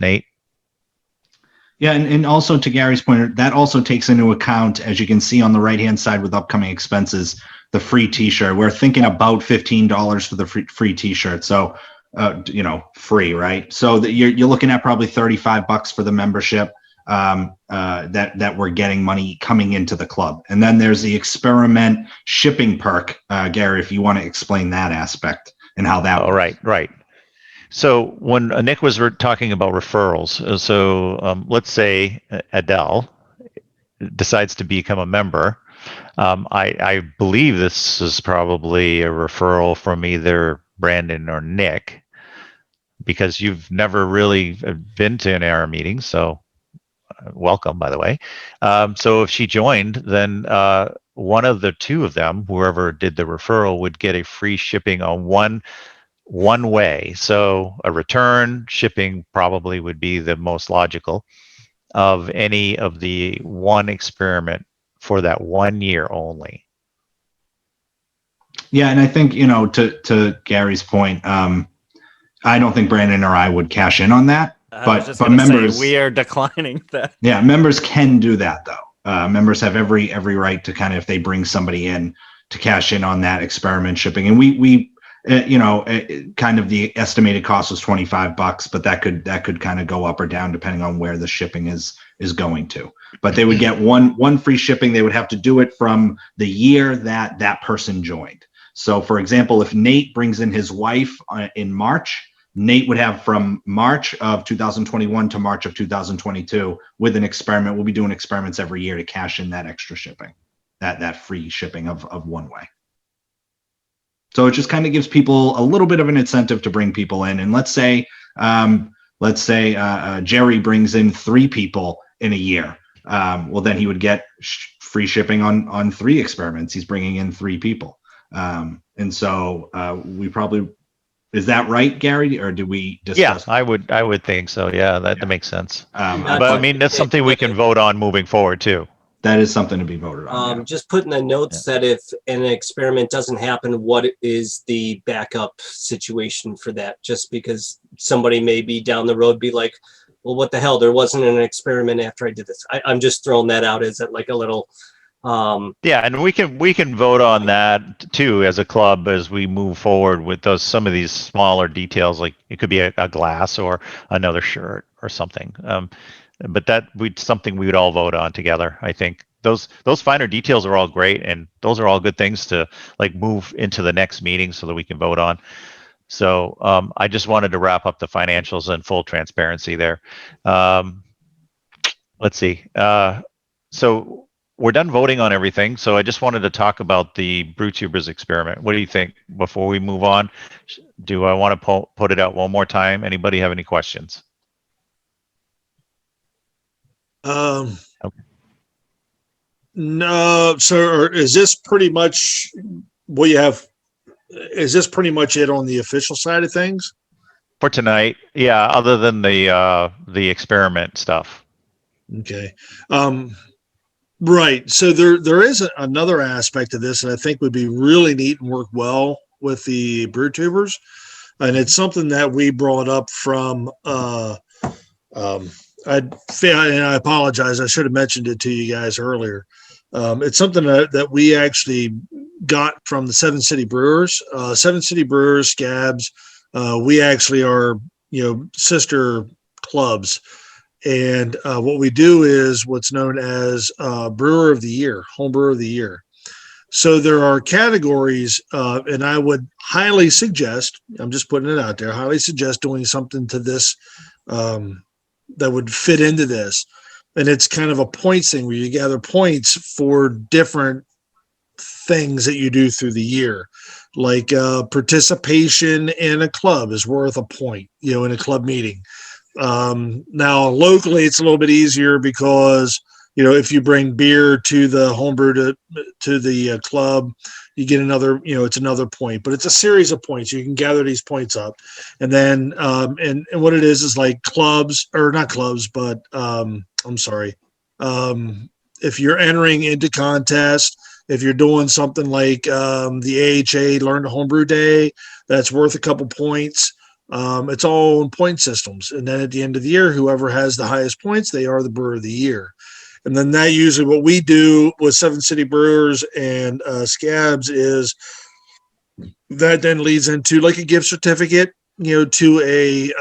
Nate. Yeah, and also to Gary's point, that also takes into account, as you can see on the right-hand side with upcoming expenses, the free T-shirt. We're thinking about $15 for the free T-shirt. So, free, right? So you're looking at probably $35 for the membership that we're getting money coming into the club. And then there's the experiment shipping perk. Gary, if you want to explain that aspect and how that works. Right. So when Nick was talking about referrals, let's say Adele decides to become a member. I believe this is probably a referral from either Brandon or Nick, because you've never really been to an AR meeting. So welcome, by the way. So if she joined, then one of the two of them, whoever did the referral, would get a free shipping on one way. So a return shipping probably would be the most logical of any of the one experiment for that 1 year only. Yeah, and I think, to Gary's point, I don't think Brandon or I would cash in on that. But members, we are declining that. Yeah, members can do that though. Members have every right to kind of, if they bring somebody in, to cash in on that experiment shipping. And we kind of the estimated cost was $25, but that could kind of go up or down depending on where the shipping is going to. But they would get one free shipping. They would have to do it from the year that person joined. So for example, if Nate brings in his wife in March, Nate would have from March of 2021 to March of 2022 with an experiment. We'll be doing experiments every year to cash in that extra shipping, that free shipping of one way. So it just kind of gives people a little bit of an incentive to bring people in. And let's say Jerry brings in 3 people in a year. Well, then he would get free shipping on 3 experiments. He's bringing in 3 people. And so we probably, is that right, Gary? Or do we discuss? Yeah, I would think so. Yeah, that makes sense. But I mean, that's something we can vote on moving forward too. That is something to be voted on. Yeah. Just put in the notes that if an experiment doesn't happen, what is the backup situation for that? Just because somebody may be down the road be like, well, what the hell? There wasn't an experiment after I did this. I'm just throwing that out as like a little. Yeah, and we can vote on that too as a club as we move forward with some of these smaller details, like it could be a glass or another shirt or something. But that something we would all vote on together. I think those finer details are all great, and those are all good things to like move into the next meeting so that we can vote on. So I just wanted to wrap up the financials and full transparency there. Let's see. So we're done voting on everything. So I just wanted to talk about the Brewtubers experiment. What do you think before we move on? Do I want to put it out one more time? Anybody have any questions? Okay. No. So is this pretty much what you have? Is this pretty much it on the official side of things for tonight? Yeah. Other than the experiment stuff. Okay. Right. So there is another aspect of this that I think would be really neat and work well with the Brewtubers, and it's something that we brought up from. I apologize. I should have mentioned it to you guys earlier. It's something that we actually got from the 7 City Brewers. 7 City Brewers, Scabs. We actually are, sister clubs. And what we do is what's known as Brewer of the Year, Home Brewer of the Year. So there are categories, and I would highly suggest, I'm just putting it out there, highly suggest doing something to this that would fit into this. and it's kind of a points thing where you gather points for different things that you do through the year. Like participation in a club is worth a point, in a club meeting. Now locally it's a little bit easier because if you bring beer to the homebrew to the club, you get another, it's another point, but it's a series of points. You can gather these points up, and then and what it is like clubs, or not clubs, but I'm sorry, if you're entering into contest, if you're doing something like the AHA Learn to Homebrew Day, that's worth a couple points. It's all in point systems. And then at the end of the year, whoever has the highest points, they are the brewer of the year. And then that usually what we do with Seven City Brewers and Scabs is that then leads into like a gift certificate, to a,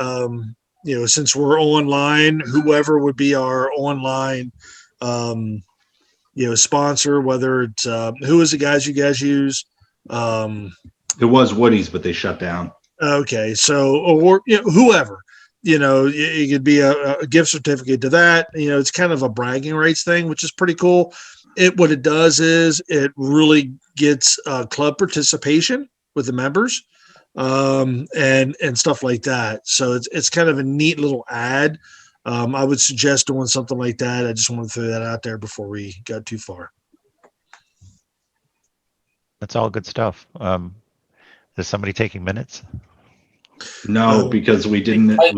since we're online, whoever would be our online, sponsor, whether it's who is the guys you guys use? It was Woody's, but they shut down. Okay, so or whoever, it could be a gift certificate to that. It's kind of a bragging rights thing, which is pretty cool. What it does is it really gets club participation with the members, and stuff like that. So it's kind of a neat little ad. I would suggest doing something like that. I just want to throw that out there before we got too far. That's all good stuff. Is somebody taking minutes? No, because we didn't let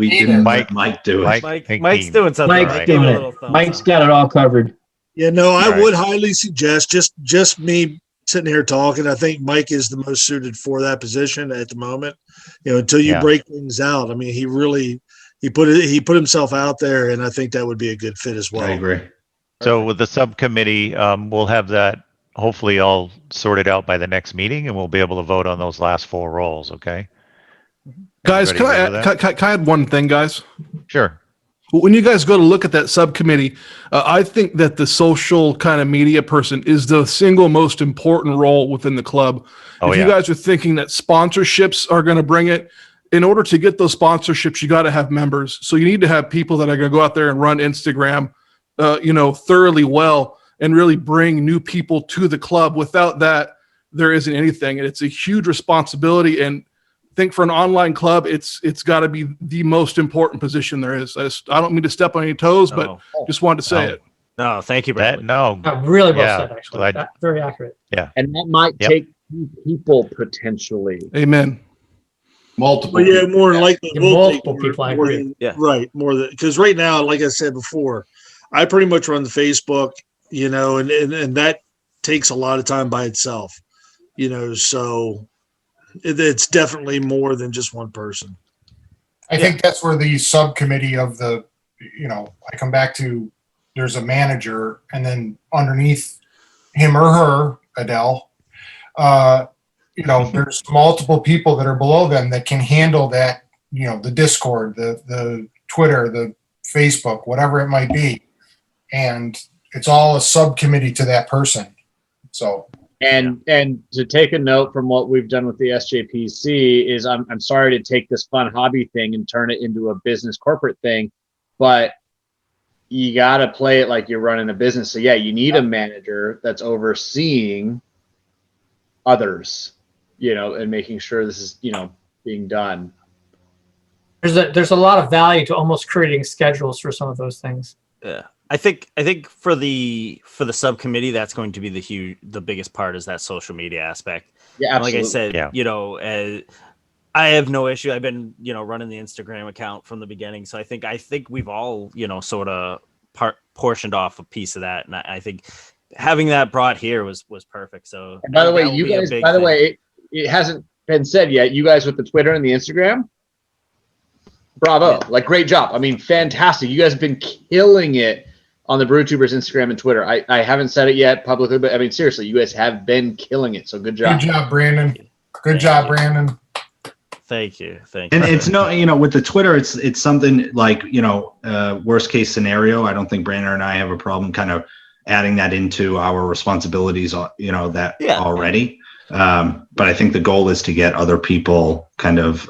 Mike do it. Mike's doing something. Mike's doing it. Mike's got it all covered. Yeah, no, I would highly suggest just me sitting here talking. I think Mike is the most suited for that position at the moment. Until you break things out. I mean, he put himself out there, and I think that would be a good fit as well. I agree. So with the subcommittee, we'll have that hopefully all sorted out by the next meeting, and we'll be able to vote on those last 4 roles. Okay. Guys, can I add one thing, guys? Sure. When you guys go to look at that subcommittee, I think that the social kind of media person is the single most important role within the club. If you guys are thinking that sponsorships are going to bring it, in order to get those sponsorships, you got to have members. So you need to have people that are going to go out there and run Instagram, thoroughly well and really bring new people to the club. Without that, there isn't anything. And it's a huge responsibility. And I think for an online club, it's got to be the most important position there is. I don't mean to step on any toes, but just wanted to say it. No, thank you, Brad. Really well said, actually. Very accurate. Yeah. And that might take people potentially. Amen. Multiple. Well, yeah, more than likely multiple people. I agree. Right. More than, because right now, like I said before, I pretty much run the Facebook, and that takes a lot of time by itself, so it's definitely more than just one person. I think that's where the subcommittee of the, I come back to, there's a manager, and then underneath him or her, Adele, there's multiple people that are below them that can handle that, the Discord, the Twitter, the Facebook, whatever it might be. And it's all a subcommittee to that person. So. And to take a note from what we've done with the SJPC is I'm sorry to take this fun hobby thing and turn it into a business corporate thing, but you got to play it like you're running a business. So yeah, you need a manager that's overseeing others, and making sure this is, being done. There's a lot of value to almost creating schedules for some of those things. Yeah. I think for the subcommittee, that's going to be the biggest part is that social media aspect. Yeah, absolutely. Like I said, I have no issue. I've been, running the Instagram account from the beginning. So I think we've all, sort of portioned off a piece of that. And I think having that brought here was perfect. So and by the way, you guys, it hasn't been said yet, you guys with the Twitter and the Instagram, bravo. Like, great job. I mean, fantastic. You guys have been killing it on the Brewtubers Instagram and Twitter. I haven't said it yet publicly, but I mean, seriously, you guys have been killing it. So good job. Good job, Brandon. Good job, Brandon. Thank you. And it's with the Twitter, it's something like, worst case scenario. I don't think Brandon and I have a problem kind of adding that into our responsibilities, already. But I think the goal is to get other people kind of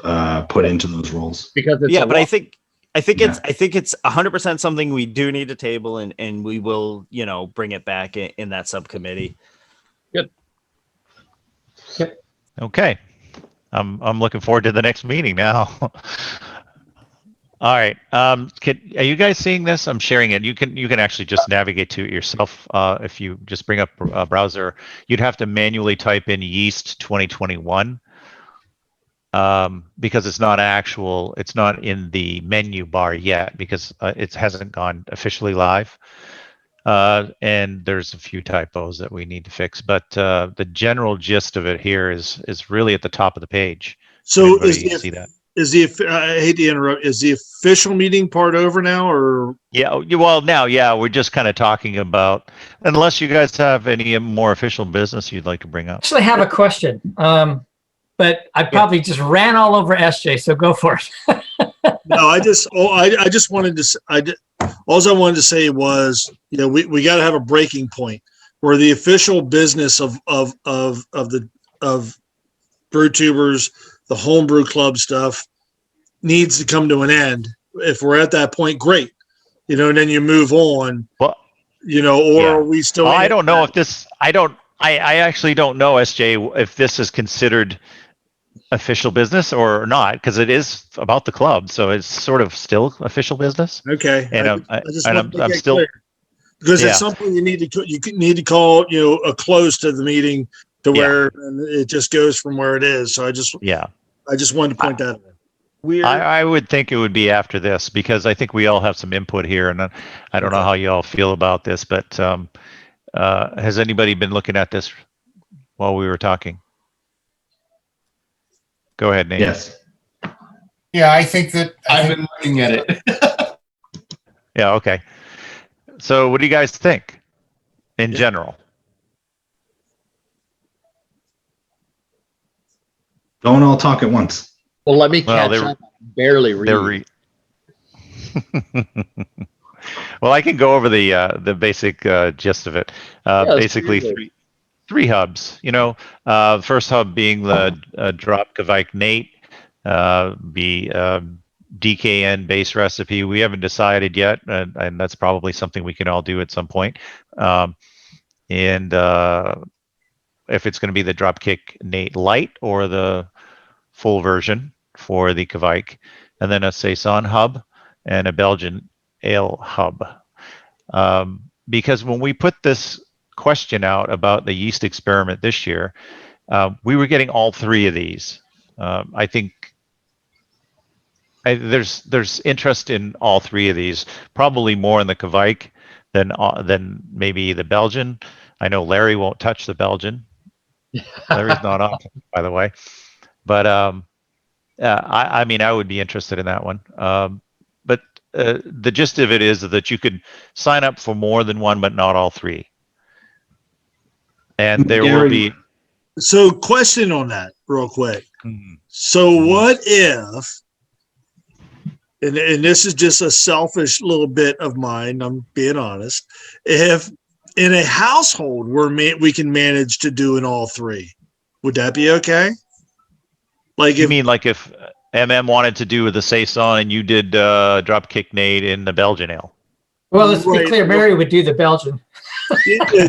put into those roles. Because but I think I think it's 100% something we do need to table, and we will, bring it back in that subcommittee. Good. Yep. Okay. I'm looking forward to the next meeting now. All right. Are you guys seeing this? I'm sharing it. You can actually just navigate to it yourself. If you just bring up a browser, you'd have to manually type in yeast 2021 because it's not in the menu bar yet because it hasn't gone officially live. And there's a few typos that we need to fix, but the general gist of it here is really at the top of the page. So see that? I hate to interrupt. Is the official meeting part over now, or? Yeah, now, we're just kind of talking about, unless you guys have any more official business you'd like to bring up. Actually, I have a question, but I probably just ran all over SJ, so go for it. No, I just wanted to. All I wanted to say was, we got to have a breaking point where the official business of Brewtubers, the homebrew club stuff, needs to come to an end. If we're at that point, great. And then you move on. Well, are we still? I don't know if this. I actually don't know, SJ, if this is considered official business or not, because it is about the club, so it's sort of still official business. Okay. And I'm still clear. Because at some point you need to call a close to the meeting to where it just goes from where it is. So I just wanted to point that out. I would think it would be after this because I think we all have some input here, and I don't know how you all feel about this, but has anybody been looking at this while we were talking? Go ahead, Nate. Yes. Yeah, I think that I've been looking at it. Yeah. Okay. So, what do you guys think in general? Don't all talk at once. Well, let me catch up. Barely read. Well, I can go over the basic gist of it. Basically, three hubs. First hub being the drop Kvike Nate, DKN base recipe. We haven't decided yet, and that's probably something we can all do at some point. And if it's going to be the Dropkick Nate Light or the full version for the Kvike, and then a Saison hub and a Belgian Ale hub. Because when we put this question out about the yeast experiment this year, we were getting all three of these. I think there's interest in all three of these, probably more in the Kvike than maybe the Belgian. I know Larry won't touch the Belgian. Larry's not on, by the way. But I mean, I would be interested in that one. But the gist of it is that you could sign up for more than one, but not all three. And there will be. So, question on that, real quick. So, what if? And this is just a selfish little bit of mine. I'm being honest. If in a household we can manage to do in all three, would that be okay? Like, you mean like if MM wanted to do the Saison and you did Dropkick Nate in the Belgian Ale? Well, let's be clear. Mary would do the Belgian.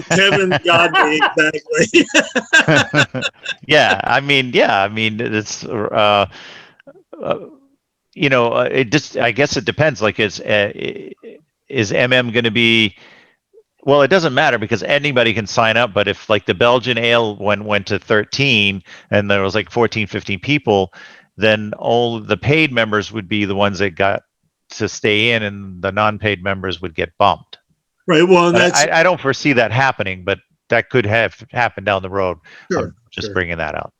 Kevin got me exactly. Yeah, I mean, it's it just. I guess it depends. Like, is MM going to be? Well, it doesn't matter because anybody can sign up. But if like the Belgian Ale went to 13 and there was like 14, 15 people, then all the paid members would be the ones that got to stay in, and the non-paid members would get bumped. Right. Well, I don't foresee that happening, but that could have happened down the road. Sure. I'm just bringing that out.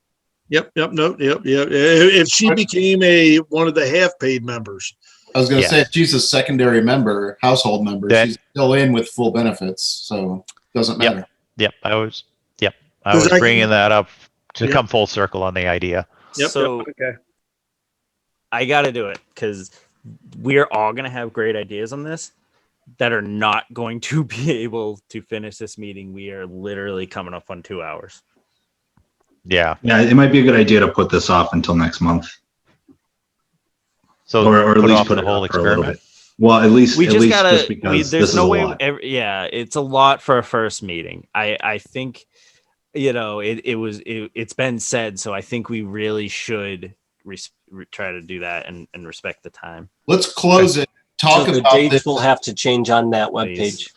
Yep. If she became one of the half-paid members. I was going to say, if she's a secondary member, household member, she's still in with full benefits, so it doesn't matter. Yep. I was bringing that up to come full circle on the idea. Yep. So okay. I got to do it because we're all going to have great ideas on this that are not going to be able to finish this meeting. We are literally coming up on 2 hours. Yeah. Yeah, it might be a good idea to put this off until next month. So or at put least off put the it whole off for a little experiment. bit. Well, at least We just gotta. just because There's this is no a way. lot. Yeah, it's a lot for a first meeting. I think, it's been said, so I think we really should try to do that and respect the time. Let's close it. Talk So the about dates this. will have to change on that Please. webpage.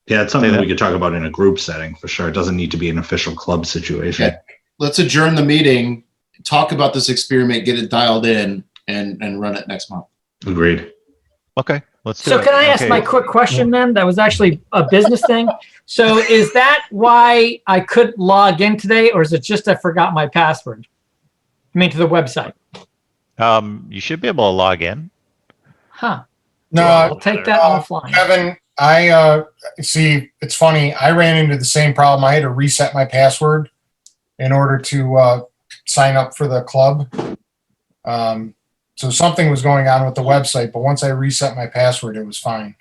Yeah, it's something Say we that. could talk about in a group setting for sure. It doesn't need to be an official club situation. Yeah. Let's adjourn the meeting, talk about this experiment, get it dialed in, and run it next month. Agreed. Okay, let's do So it. can I ask Okay. my quick question then? That was actually a business thing. So is that why I couldn't log in today, or is it just I forgot my password? I mean, to the website. You should be able to log in. Huh. No, I'll take that offline. Kevin, I see. It's funny. I ran into the same problem. I had to reset my password in order to sign up for the club. So something was going on with the website, but once I reset my password, it was fine.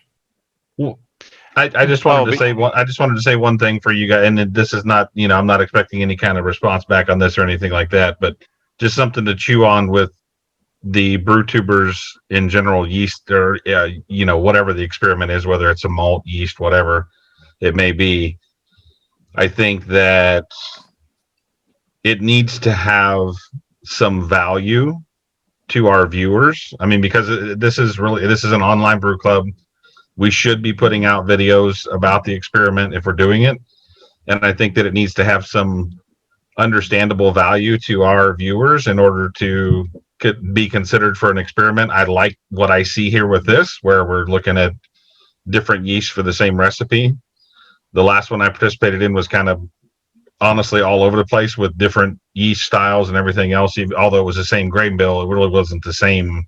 I just wanted to say one. I just wanted to say one thing for you guys, and this is not, I'm not expecting any kind of response back on this or anything like that, but just something to chew on with the Brewtubers in general, yeast or whatever the experiment is, whether it's a malt, yeast, whatever it may be. I think that it needs to have some value to our viewers. I mean, because this is an online brew club. We should be putting out videos about the experiment if we're doing it. And I think that it needs to have some understandable value to our viewers in order to be considered for an experiment. I like what I see here with this, where we're looking at different yeast for the same recipe. The last one I participated in was kind of honestly all over the place with different yeast styles and everything else. Although it was the same grain bill, it really wasn't the same.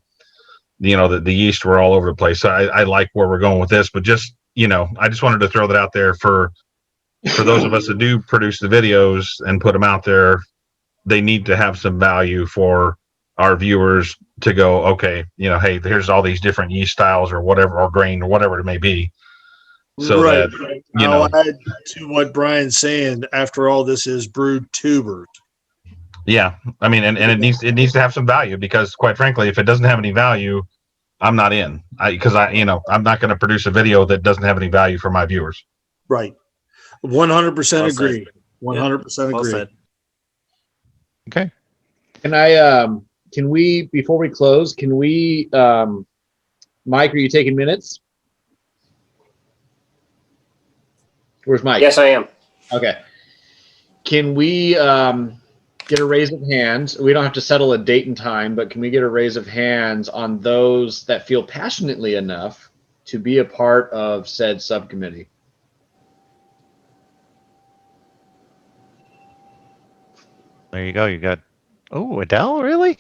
The yeast were all over the place. So I like where we're going with this, but just, I just wanted to throw that out there for those of us that do produce the videos and put them out there. They need to have some value for our viewers to go, okay, hey, here's all these different yeast styles or whatever, or grain or whatever it may be. So right. that, I'll add to what Brian's saying. After all, this is Brewtubers. Yeah, I mean, and it needs to have some value, because quite frankly, if it doesn't have any value, I'm not in. Because I'm not going to produce a video that doesn't have any value for my viewers. Right. 100% agree. 100% Well agree. said. Okay. Can we, before we close, Mike, are you taking minutes? Where's Mike? Yes, I am. Okay. Can we get a raise of hands? We don't have to settle a date and time, but can we get a raise of hands on those that feel passionately enough to be a part of said subcommittee? There you go. You got, Adele, really?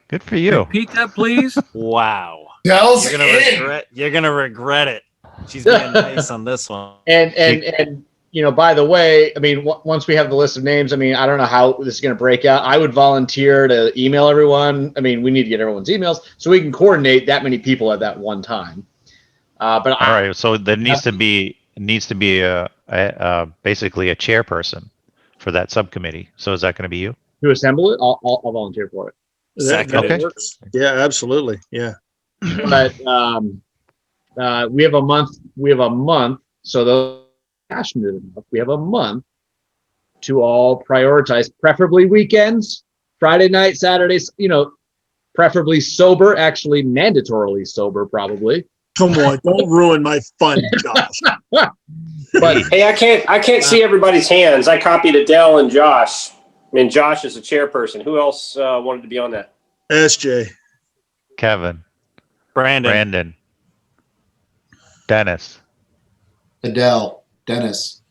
Good for you. Repeat that, please. Wow. Dell's You're gonna regret it. She's being nice on this one. And by the way, I mean, once we have the list of names, I mean, I don't know how this is going to break out. I would volunteer to email everyone. I mean, we need to get everyone's emails so we can coordinate that many people at that one time. All right. So there needs to be basically a chairperson for that subcommittee. So is that going to be you? To assemble it, I'll volunteer for it. Okay. Works. Yeah, absolutely. Yeah. But we have a month. So those passionate enough, we have a month to all prioritize, preferably weekends, Friday night, Saturdays, preferably sober, actually mandatorily sober, probably. Come on, don't ruin my fun, Josh. But Hey, I can't see everybody's hands. I copied Adele and Josh. I mean, Josh is the chairperson. Who else wanted to be on that? SJ. Kevin, Brandon. Dennis. Adele, Dennis.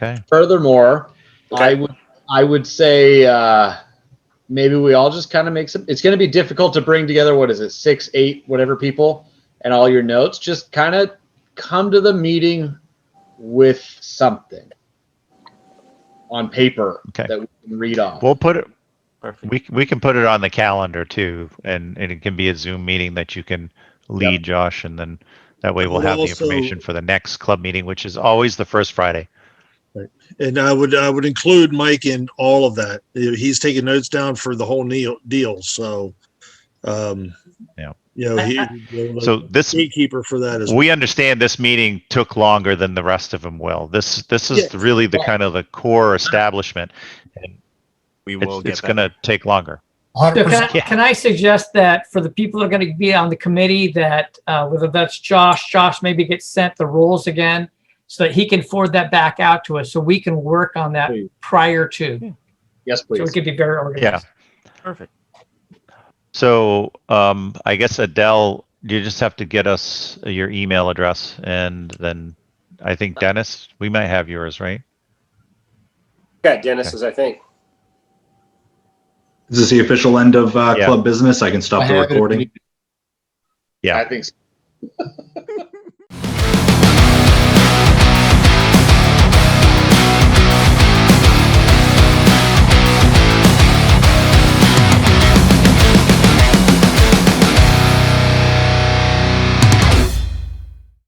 Okay. furthermore, I would say maybe we all just kind of make some. It's going to be difficult to bring together. What is it, 6, 8, whatever people, and all your notes. Just kind of come to the meeting with something on paper that we can read off. We'll put it. Perfect. We can put it on the calendar too, and it can be a Zoom meeting that you can lead, Josh, and then that way we'll have the information for the next club meeting, which is always the first Friday. And I would include Mike in all of that. He's taking notes down for the whole deal. So, yeah. So this gatekeeper for that as we understand this meeting took longer than the rest of them will. This is really the kind of the core establishment, and we will it's going to take longer. So can I suggest that for the people that are going to be on the committee, that whether that's Josh maybe gets sent the rules again so that he can forward that back out to us so we can work on that prior to. Yes, please. So we could be very organized. Yeah. Perfect. So I guess Adele, you just have to get us your email address, and then I think Dennis, we might have yours, right? Yeah, Dennis's, I think. Is this the official end of club business? I can stop the recording. Yeah, I think so.